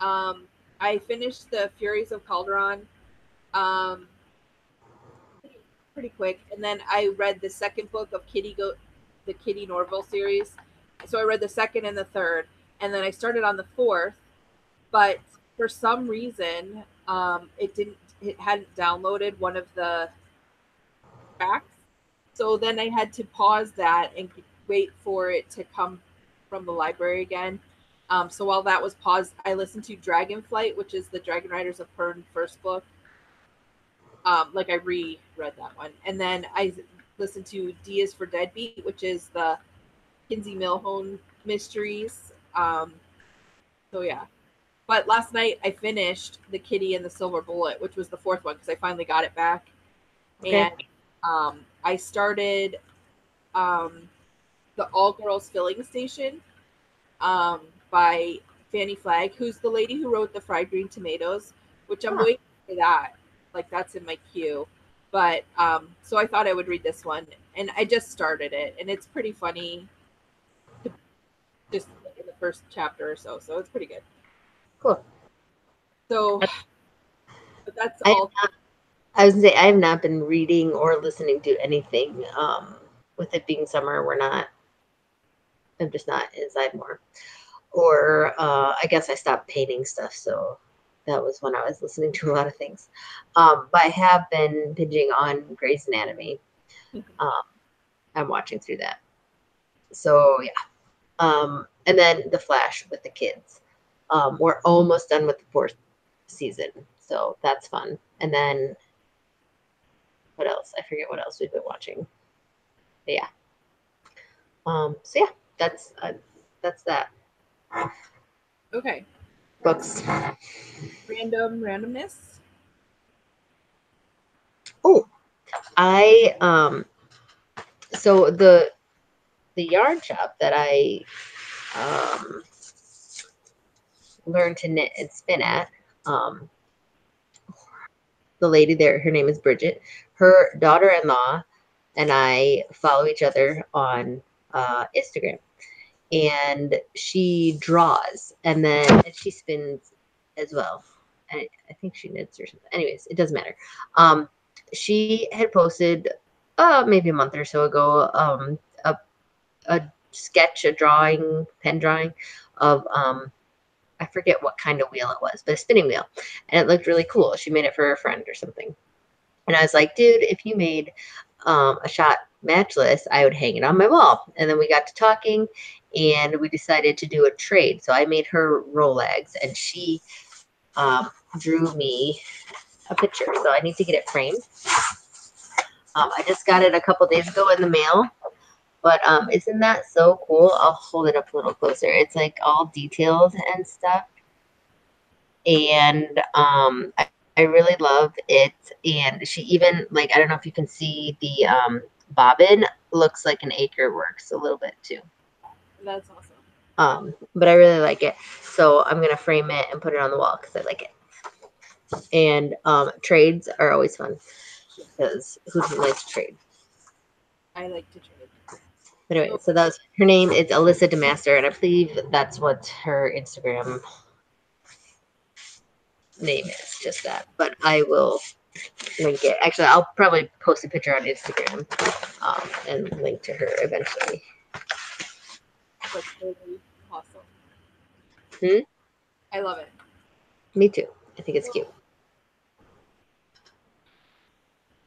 Um, I finished the Furies of Calderon. Um, pretty quick, and then I read the second book of the Kitty Norville series. So I read the second and the third, and then I started on the fourth, but for some reason, it hadn't downloaded one of the tracks. So then I had to pause that and wait for it to come from the library again. So while that was paused, I listened to Dragonflight, which is the Dragon Riders of Pern first book. Like I reread that one, and then I listened to D is for Deadbeat, which is the Kinsey Milhone mysteries. So yeah, but last night I finished The Kitty and the Silver Bullet, which was the fourth one because I finally got it back, Okay. and I started the All Girls Filling Station um, by Fanny Flagg, who's the lady who wrote the Fried Green Tomatoes, which I'm Huh, waiting for that. Like that's in my queue. But so I thought I would read this one, and I just started it, and it's pretty funny, just in the first chapter or so. So it's pretty good. cool. So, but that's I all. I was gonna say I have not been reading or listening to anything. With it being summer, we're not. I'm just not inside more. Or I guess I stopped painting stuff, so that was when I was listening to a lot of things. But I have been binging on Grey's Anatomy. Um, I'm watching through that. So yeah. And then The Flash with the kids. We're almost done with the 4th season, so that's fun. And then what else? I forget what else we've been watching. But yeah. So yeah, that's that. Okay, Books. randomness. Oh, I so the yarn shop that I um, learned to knit and spin at. Um, the lady there, her name is Bridget. Her daughter-in-law and I follow each other on Instagram, and she draws and she spins as well. I think she knits or something. Anyways, it doesn't matter. Um, she had posted maybe a month or so ago a sketch, a drawing, pen drawing of I forget what kind of wheel it was, but a spinning wheel. And it looked really cool. She made it for a friend or something. And I was like, dude, if you made a shot matchless, I would hang it on my wall. And then we got to talking and we decided to do a trade. So I made her Rolex and she drew me a picture. So I need to get it framed. I just got it a couple days ago in the mail. But isn't that so cool? I'll hold it up a little closer. It's like all detailed and stuff. And I really love it. And she even like I don't know if you can see the bobbin looks like an acre works a little bit too. That's awesome. But I really like it. So I'm gonna frame it and put it on the wall because I like it. And trades are always fun because who doesn't like to trade? I like to trade. But anyway, so that's her name is Alyssa DeMaster, and I believe that's what her Instagram name is, just that. But I will link it. Actually, I'll probably post a picture on Instagram and link to her eventually. That's really awesome. Hmm? I love it. Me too. I think it's cute.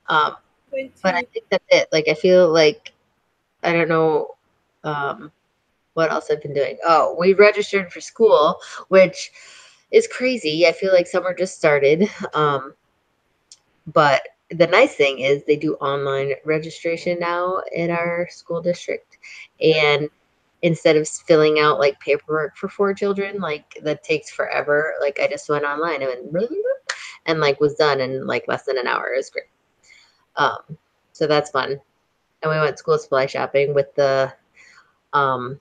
Um, but I think that's it. Like, I feel like I don't know what else I've been doing. Oh, we registered for school, which is crazy. I feel like summer just started. But the nice thing is they do online registration now in our school district. And instead of filling out like paperwork for 4 children, like that takes forever. Like I just went online and like was done in like less than an hour. It was great. Um, so that's fun. And we went school supply shopping with the um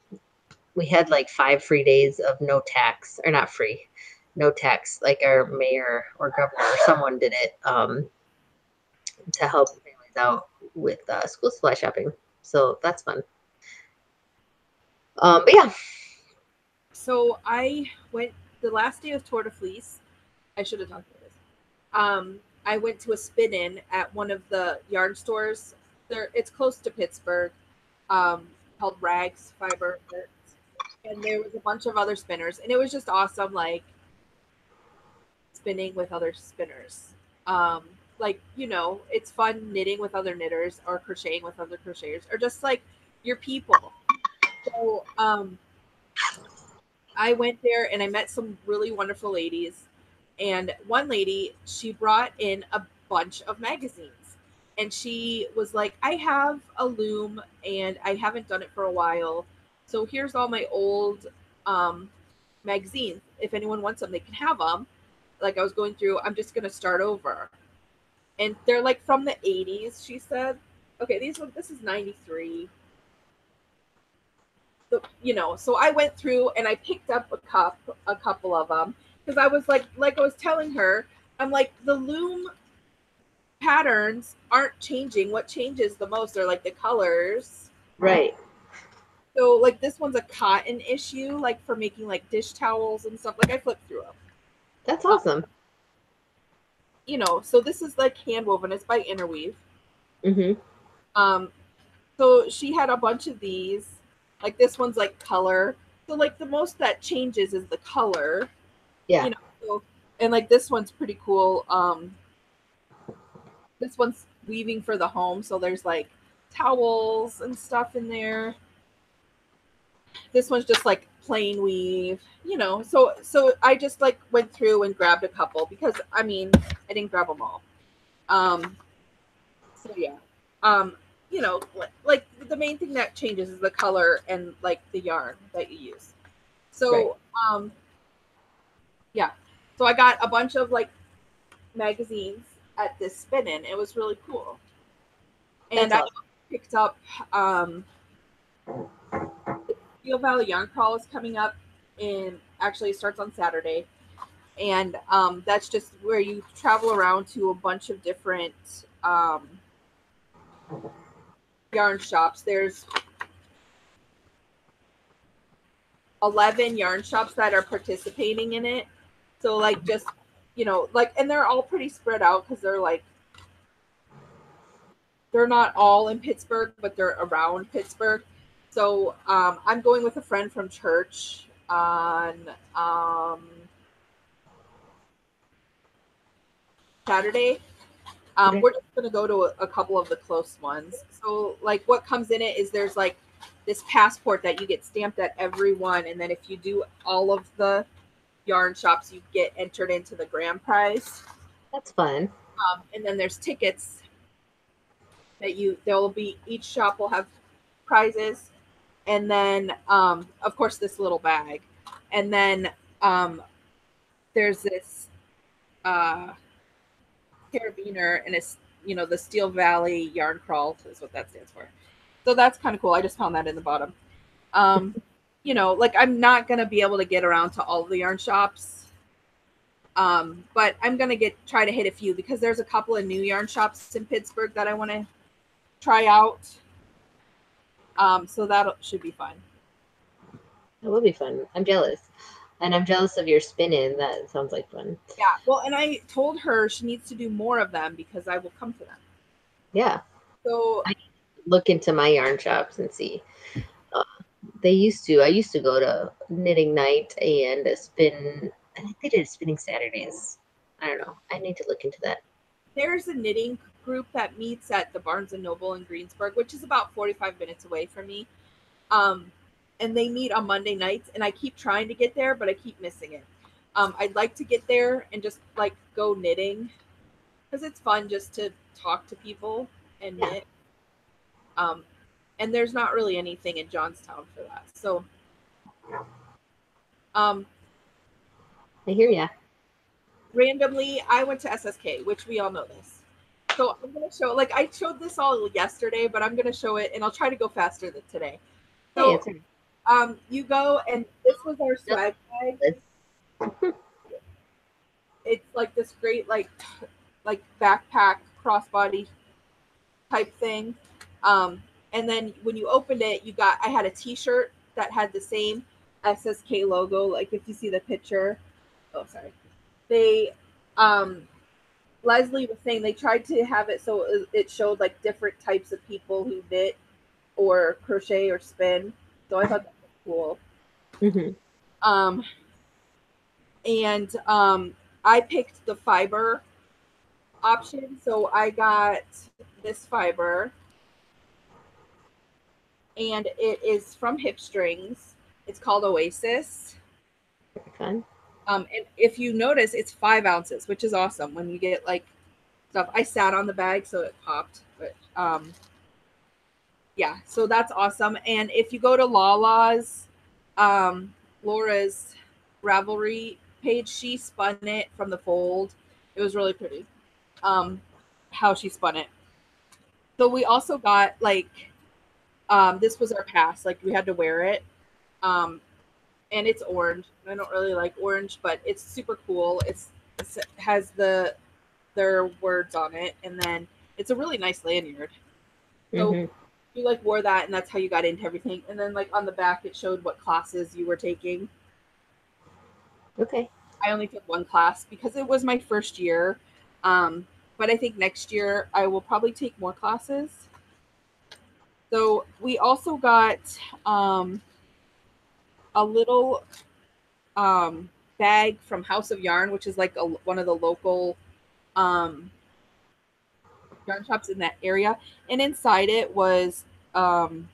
we had like 5 free days of no tax or not free, no tax. Like our mayor or governor or someone did it to help families out with school supply shopping. So that's fun. But yeah, So I went the last day of Tour de Fleece. I should have talked about this. I went to a spin-in at one of the yarn stores. It's close to Pittsburgh, called Rags Fiber, and there was a bunch of other spinners, and it was just awesome, like spinning with other spinners. Um, like it's fun knitting with other knitters or crocheting with other crocheters or just like your people. So I went there and I met some really wonderful ladies. And one lady, she brought in a bunch of magazines. And she was like, I have a loom and I haven't done it for a while. So here's all my old um, magazines. If anyone wants them, they can have them. Like I was going through, I'm just going to start over. And they're like from the 80s, she said. Okay, this is 93. So I went through and I picked up a couple of them because I was like I was telling her, I'm like the loom patterns aren't changing. What changes the most are like the colors. right. So like this one's a cotton issue, like for making like dish towels and stuff. Like I flipped through them. That's awesome. So this is like hand woven. It's by Interweave. Hmm. Um, so she had a bunch of these. Like this one's like color. So like the most that changes is the color. Yeah, you know so, and like this one's pretty cool. This one's weaving for the home, so there's like towels and stuff in there. This one's just like plain weave. So I just like went through and grabbed a couple because I mean I didn't grab them all. So yeah. um like the main thing that changes is the color and like the yarn that you use. right. So yeah, so I got a bunch of like magazines at this spin-in. It was really cool. And That's I awesome. picked up Steel Valley Yarn Crawl is coming up in actually it starts on Saturday. And that's just where you travel around to a bunch of different yarn shops. There's 11 yarn shops that are participating in it. So like just like, and they're all pretty spread out because they're not all in Pittsburgh, but they're around Pittsburgh. So I'm going with a friend from church on Saturday. Okay. We're just going to go to a couple of the close ones. So, like, what comes in it is there's like this passport that you get stamped at every one. And then if you do all of the yarn shops, you get entered into the grand prize. That's fun. And then there's tickets that there will be, each shop will have prizes, and then of course this little bag, and then there's this carabiner, and it's the Steel Valley Yarn Crawl is what that stands for. So that's kind of cool. I just found that in the bottom. Like I'm not gonna be able to get around to all of the yarn shops, but I'm gonna try to hit a few because there's a couple of new yarn shops in Pittsburgh that I want to try out. So that should be fun. It will be fun. I'm jealous. And I'm jealous of your spinning. That sounds like fun. Yeah. Well, and I told her she needs to do more of them because I will come to them. Yeah. So I need to look into my yarn shops and see. I used to go to knitting night and spin. I think they did spinning Saturdays. I don't know. I need to look into that. there's a knitting group that meets at the Barnes and Noble in Greensburg, which is about 45 minutes away from me. And they meet on Monday nights, and I keep trying to get there, but I keep missing it. I'd like to get there and just like go knitting because it's fun just to talk to people and Yeah. knit. And there's not really anything in Johnstown for that. So, I hear ya. randomly, I went to SSK, which we all know this. So I'm gonna show, like I showed this all yesterday, but I'm gonna show it, and I'll try to go faster than today. Hey, So, you go, and this was our swag bag. It's like this great like backpack crossbody type thing. And then when you opened it, I had a T-shirt that had the same SSK logo. Like if you see the picture, oh sorry, they Leslie was saying they tried to have it so it showed like different types of people who knit or crochet or spin. So I thought that was cool. Mm-hmm. And I picked the fiber option, so I got this fiber, and it is from Hip Strings. It's called Oasis. Fun. And if you notice, it's 5 ounces, which is awesome when you get like stuff. I sat on the bag, so it popped. But yeah, so that's awesome. And if you go to Lala's, Laura's Ravelry page, she spun it from the fold. It was really pretty. How she spun it. So we also got like this was our pass. Like we had to wear it. And it's orange. I don't really like orange, but it's super cool. It has their words on it, and then it's a really nice lanyard. So you like wore that, and that's how you got into everything. And then like on the back, it showed what classes you were taking. Okay. I only took one class because it was my first year. But I think next year I will probably take more classes. So we also got a little bag from House of Yarn, which is like one of the local yarn shops in that area. And inside it was one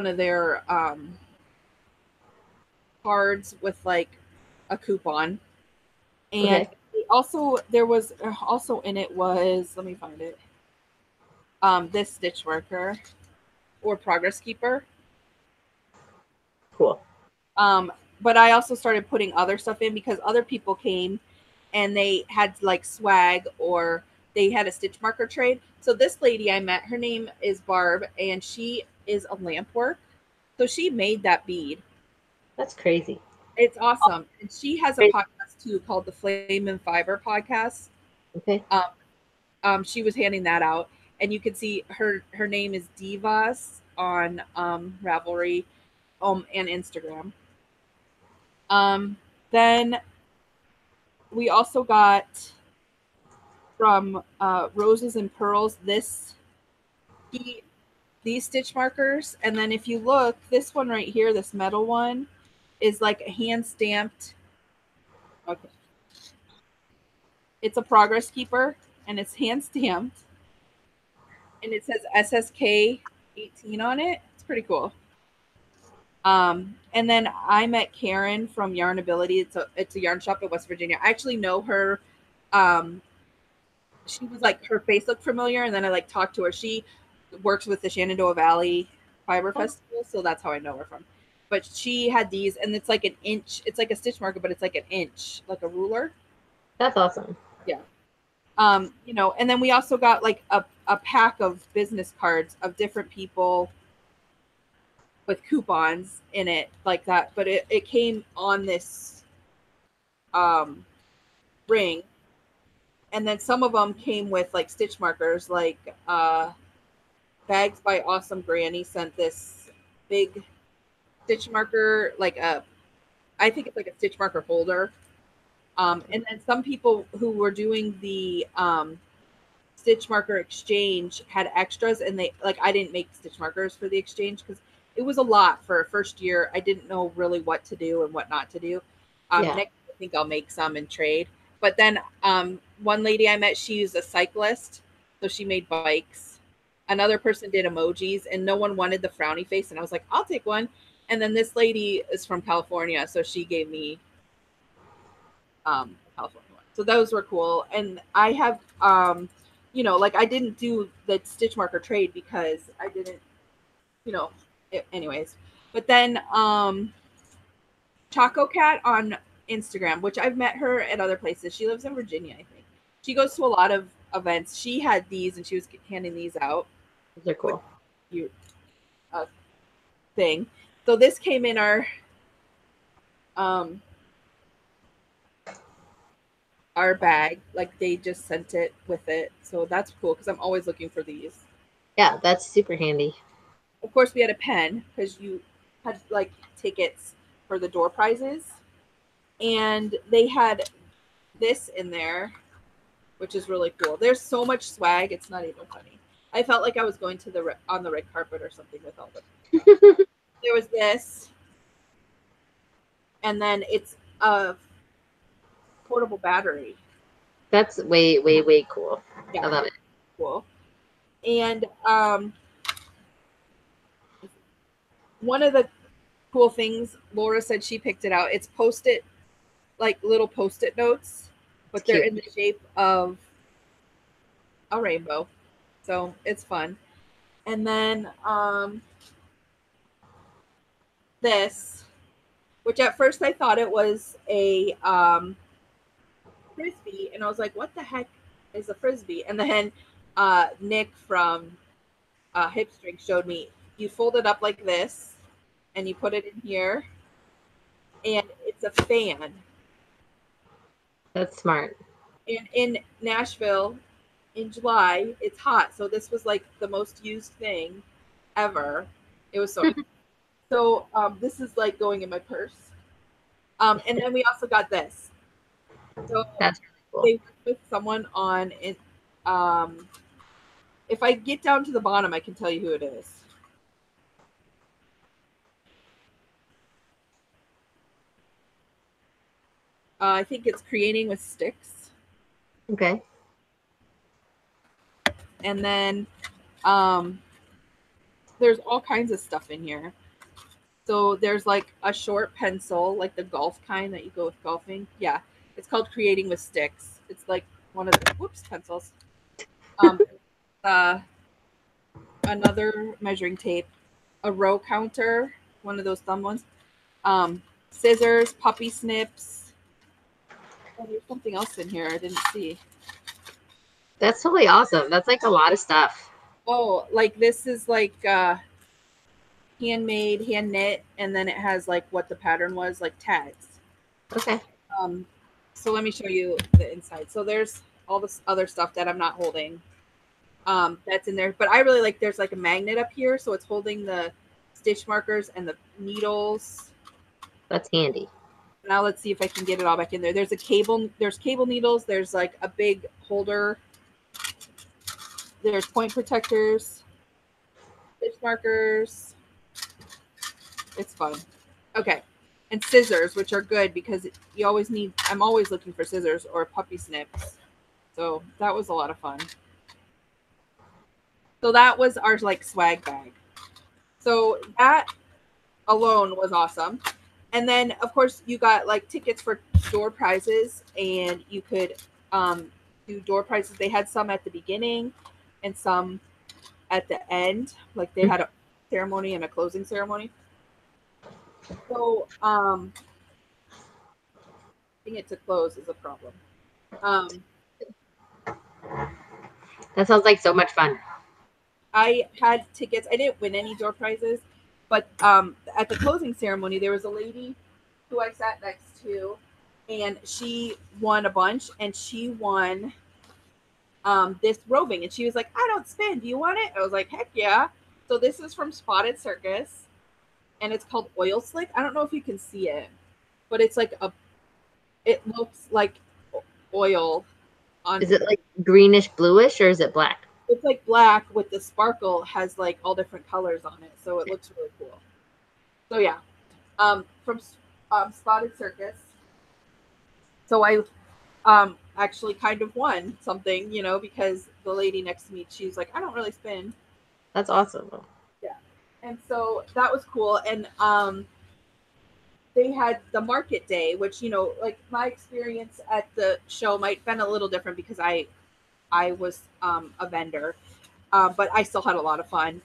of their cards with like a coupon. And also there was also in it was, let me find it, this stitch marker or progress keeper. Cool. But I also started putting other stuff in because other people came and they had like swag or they had a stitch marker trade. So this lady I met, her name is Barb, and she is a lamp work. So she made that bead. That's crazy. It's awesome. And she has a podcast too called the Flame and Fiber podcast. Okay. She was handing that out, and you can see her name is Divas on Ravelry and Instagram. Then we also got from Roses and Pearls these stitch markers, and then if you look, this one right here, this metal one, is like a hand stamped. Okay, it's a progress keeper, and it's hand stamped, and it says SSK 18 on it. It's pretty cool. And then I met Karen from Yarn Ability. It's a yarn shop in West Virginia. I actually know her she was like, her face looked familiar, and then I like talked to her. She works with the Shenandoah Valley Fiber Festival, so that's how I know her from. But she had these, and it's like an inch. It's like a stitch marker, but it's like an inch, like a ruler. That's awesome. Yeah. You know, and then we also got like a pack of business cards of different people with coupons in it, like that. But it came on this um ring, and then some of them came with like stitch markers, like Bags by Awesome Granny sent this big stitch marker, like a, I think it's like a stitch marker holder. And then some people who were doing the stitch marker exchange had extras, and they like, I didn't make stitch markers for the exchange because it was a lot for a first year. I didn't know really what to do and what not to do. Yeah. Next, I think I'll make some and trade. But then one lady I met, she's a cyclist, so she made bikes. Another person did emojis, and no one wanted the frowny face, and I was like, I'll take one. And then this lady is from California, so she gave me California one. So those were cool. And I have you know, like I didn't do the stitch marker trade because I didn't, you know, anyways. But then Choco Cat on Instagram, which I've met her at other places. She lives in Virginia, I think. She goes to a lot of events. She had these, and she was handing these out. Those are cool. You thing. So this came in our bag. Like they just sent it with it. So that's cool because I'm always looking for these. Yeah, that's super handy. Of course, we had a pen because you had like tickets for the door prizes, and they had this in there, which is really cool. There's so much swag; it's not even funny. I felt like I was going to the on the red carpet or something with all the. There was this, and then it's a portable battery. That's way, way, way cool. Yeah, I love it. cool. And one of the cool things, Laura said she picked it out. It's post-it, like little post-it notes, but they're in the shape of a rainbow. So it's fun. And then this, which at first I thought it was a frisbee, and I was like, what the heck is a frisbee? And then Nick from Hip String showed me you fold it up like this and you put it in here, and it's a fan. That's smart. And in Nashville in July, it's hot. So this was like the most used thing ever. It was so so this is like going in my purse. And then we also got this. So That's really cool. they worked with someone on it. If I get down to the bottom, I can tell you who it is. I think it's Creating with Sticks. Okay. And then there's all kinds of stuff in here. So there's like a short pencil, like the golf kind that you go with golfing. Yeah, it's called Creating with Sticks. It's like one of the pencils. Another measuring tape, a row counter, one of those thumb ones. Scissors, puppy snips. Oh, there's something else in here I didn't see. That's totally awesome. That's like a lot of stuff. Oh, like this is like handmade, hand knit, and then it has like what the pattern was, like tags. Okay. So let me show you the inside. So there's all this other stuff that I'm not holding. That's in there. But I really like, there's like a magnet up here, so it's holding the stitch markers and the needles. That's handy. Now let's see if I can get it all back in there. There's cable needles. There's like a big holder. There's point protectors, stitch markers. It's fun. Okay. And scissors, which are good because you always need, I'm always looking for scissors or puppy snips. So that was a lot of fun. So that was our like swag bag. So that alone was awesome. And then of course you got like tickets for door prizes, and you could do door prizes. They had some at the beginning and some at the end. Like they had a ceremony and a closing ceremony. So getting it to close is a problem. That sounds like so much fun. I had tickets. I didn't win any door prizes, but at the closing ceremony, there was a lady who I sat next to, and she won a bunch, and she won this roving, and she was like, "I don't spin. Do you want it?" I was like, "Heck yeah!" So this is from Spotted Circus, and it's called Oil Slick. I don't know if you can see it, but it's like it looks like oil on. Is it like greenish bluish or is it black? It's like black with the sparkle, has like all different colors on it, so it looks really cool. So yeah, from Spotted Circus. So I actually kind of won something, you know, because the lady next to me, she's like, I don't really spin. That's awesome. Yeah, and so that was cool. And they had the market day, which, you know, like my experience at the show might have been a little different because I was a vendor, but I still had a lot of fun.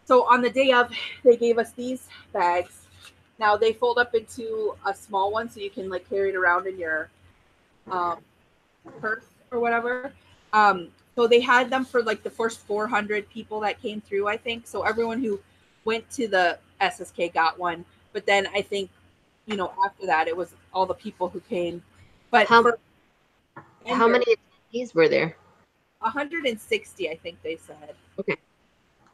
So on the day of, they gave us these bags. Now they fold up into a small one, so you can like carry it around in your purse or whatever. So they had them for like the first 400 people that came through, I think. So everyone who went to the SSK got one. But then I think, you know, after that, it was all the people who came. But How for many attendees were there? 160, I think they said. Okay.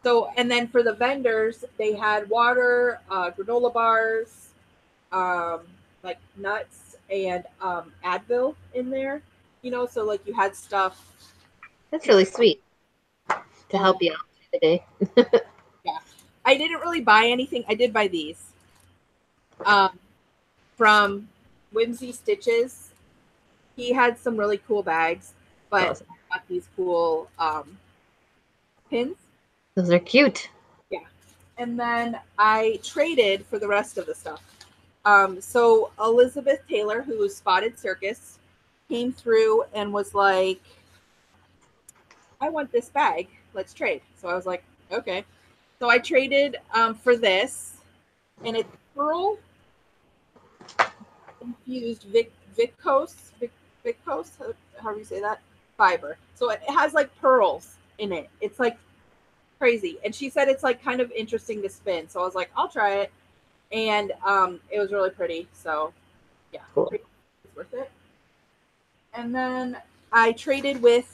So, and then for the vendors, they had water, granola bars, like nuts and Advil in there. You know, so like you had stuff. That's really sweet to And help you out through the day. yeah, I didn't really buy anything. I did buy these from Whimsy Stitches. He had some really cool bags, but Awesome. I got these cool pins. Those are cute. Yeah. And then I traded for the rest of the stuff. So Elizabeth Taylor, who was Spotted Circus, came through and was like, I want this bag. Let's trade. So I was like, okay. So I traded for this, and it's pearl infused Vicose, however you say that, fiber. So it has like pearls in it. It's like crazy. And she said it's like kind of interesting to spin. So I was like, I'll try it. And it was really pretty. So yeah, Cool. it's worth it. And then I traded with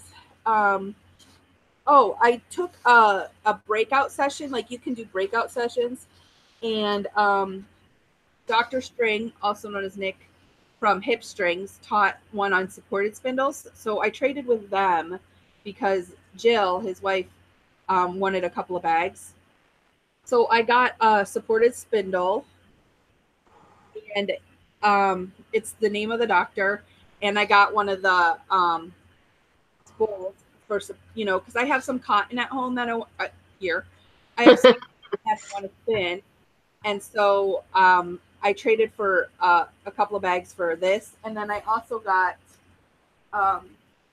I took a breakout session. Like you can do breakout sessions. And Dr. String, also known as Nick from Hip Strings, taught one on supported spindles. So I traded with them because Jill, his wife, wanted a couple of bags. So I got a supported spindle, and it's the name of the doctor. And I got one of the spools for, you know, because I have some cotton at home that here. I have some that I want to spin. And so I traded for a couple of bags for this. And then I also got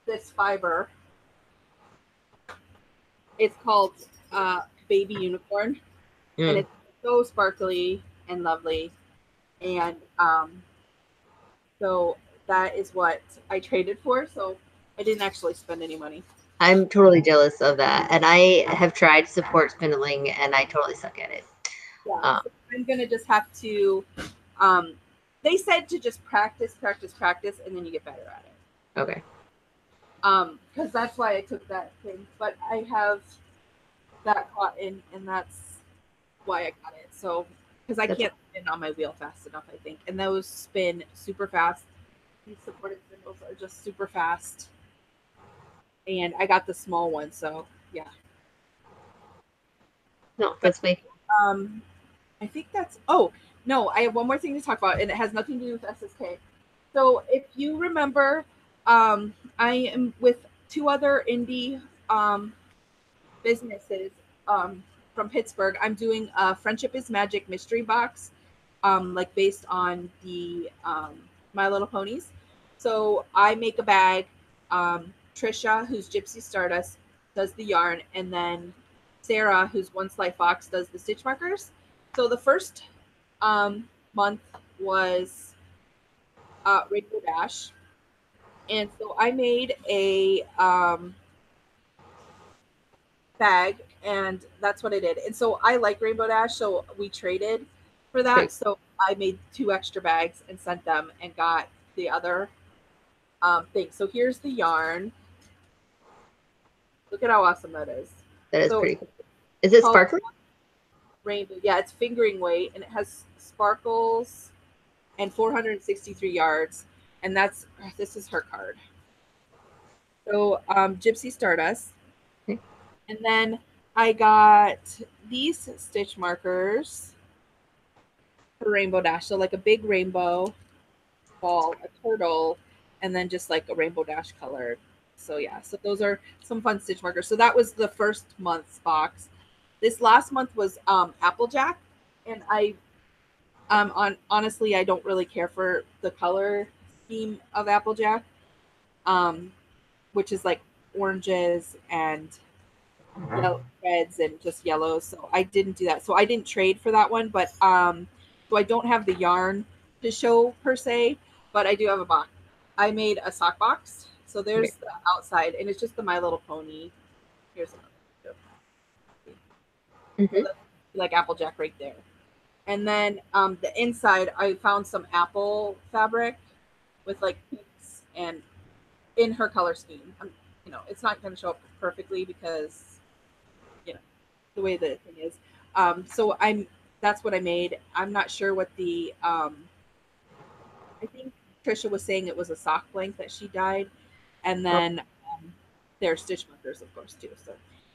this fiber. It's called Baby Unicorn. And it's so sparkly and lovely. And so that is what I traded for. So I didn't actually spend any money. I'm totally jealous of that. And I have tried support spindling and I totally suck at it. Yeah. So I'm going to just have to, they said to just practice, and then you get better at it. Okay. Because that's why I took that thing. But I have that cotton, and that's why I got it. So, because I can't spin on my wheel fast enough, I think. And those spin super fast. These supported spindles are just super fast. And I got the small one, so yeah. No, that's me. I think that's, oh, no, I have one more thing to talk about, and it has nothing to do with SSK. So if you remember, I am with two other indie businesses from Pittsburgh. I'm doing a Friendship is Magic mystery box, like based on the My Little Ponies. So I make a bag, Trisha, who's Gypsy Stardust, does the yarn, and then Sarah, who's One Sly Fox, does the stitch markers. So the first month was Rainbow Dash, and so I made a bag, and that's what I did. And so I like Rainbow Dash, so we traded for that. So I made 2 extra bags and sent them and got the other thing. So here's the yarn. Look at how awesome that is. That is pretty cool. Is it sparkly? Rainbow. Yeah, it's fingering weight, and it has sparkles and 463 yards. And this is her card. So Gypsy Stardust. Okay. And then I got these stitch markers for Rainbow Dash. So like a big rainbow ball, a turtle, and then just like a Rainbow Dash colored. So yeah, so those are some fun stitch markers. So that was the first month's box. This last month was Applejack, and honestly, I don't really care for the color scheme of Applejack, which is like oranges and reds and just yellows. So I didn't do that. So I didn't trade for that one, but so I don't have the yarn to show per se, but I do have a box. I made a sock box. So there's the outside, and it's just the My Little Pony. Here's another. Mm-hmm. Like Applejack right there. And then the inside, I found some apple fabric with like pinks and in her color scheme. It's not going to show up perfectly because the way the thing is. So that's what I made. I'm not sure what the I think Trisha was saying it was a sock blank that she dyed, and then there are stitch markers, of course, too. So,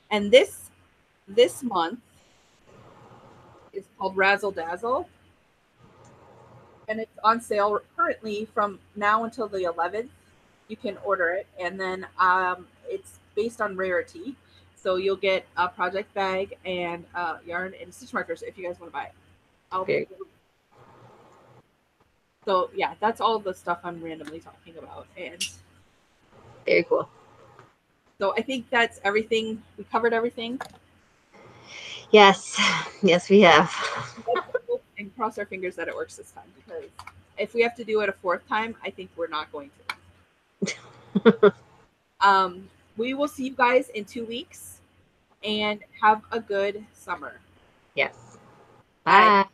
and this month is called Razzle Dazzle, and it's on sale currently from now until the 11th. You can order it, and then it's based on rarity. So you'll get a project bag and yarn and stitch markers if you guys want to buy it. So yeah, that's all the stuff I'm randomly talking about. And very cool. So I think that's everything. We covered everything. Yes, we have. And cross our fingers that it works this time, because if we have to do it a 4th time, I think we're not going to. We will see you guys in 2 weeks, and have a good summer. Yes. Bye.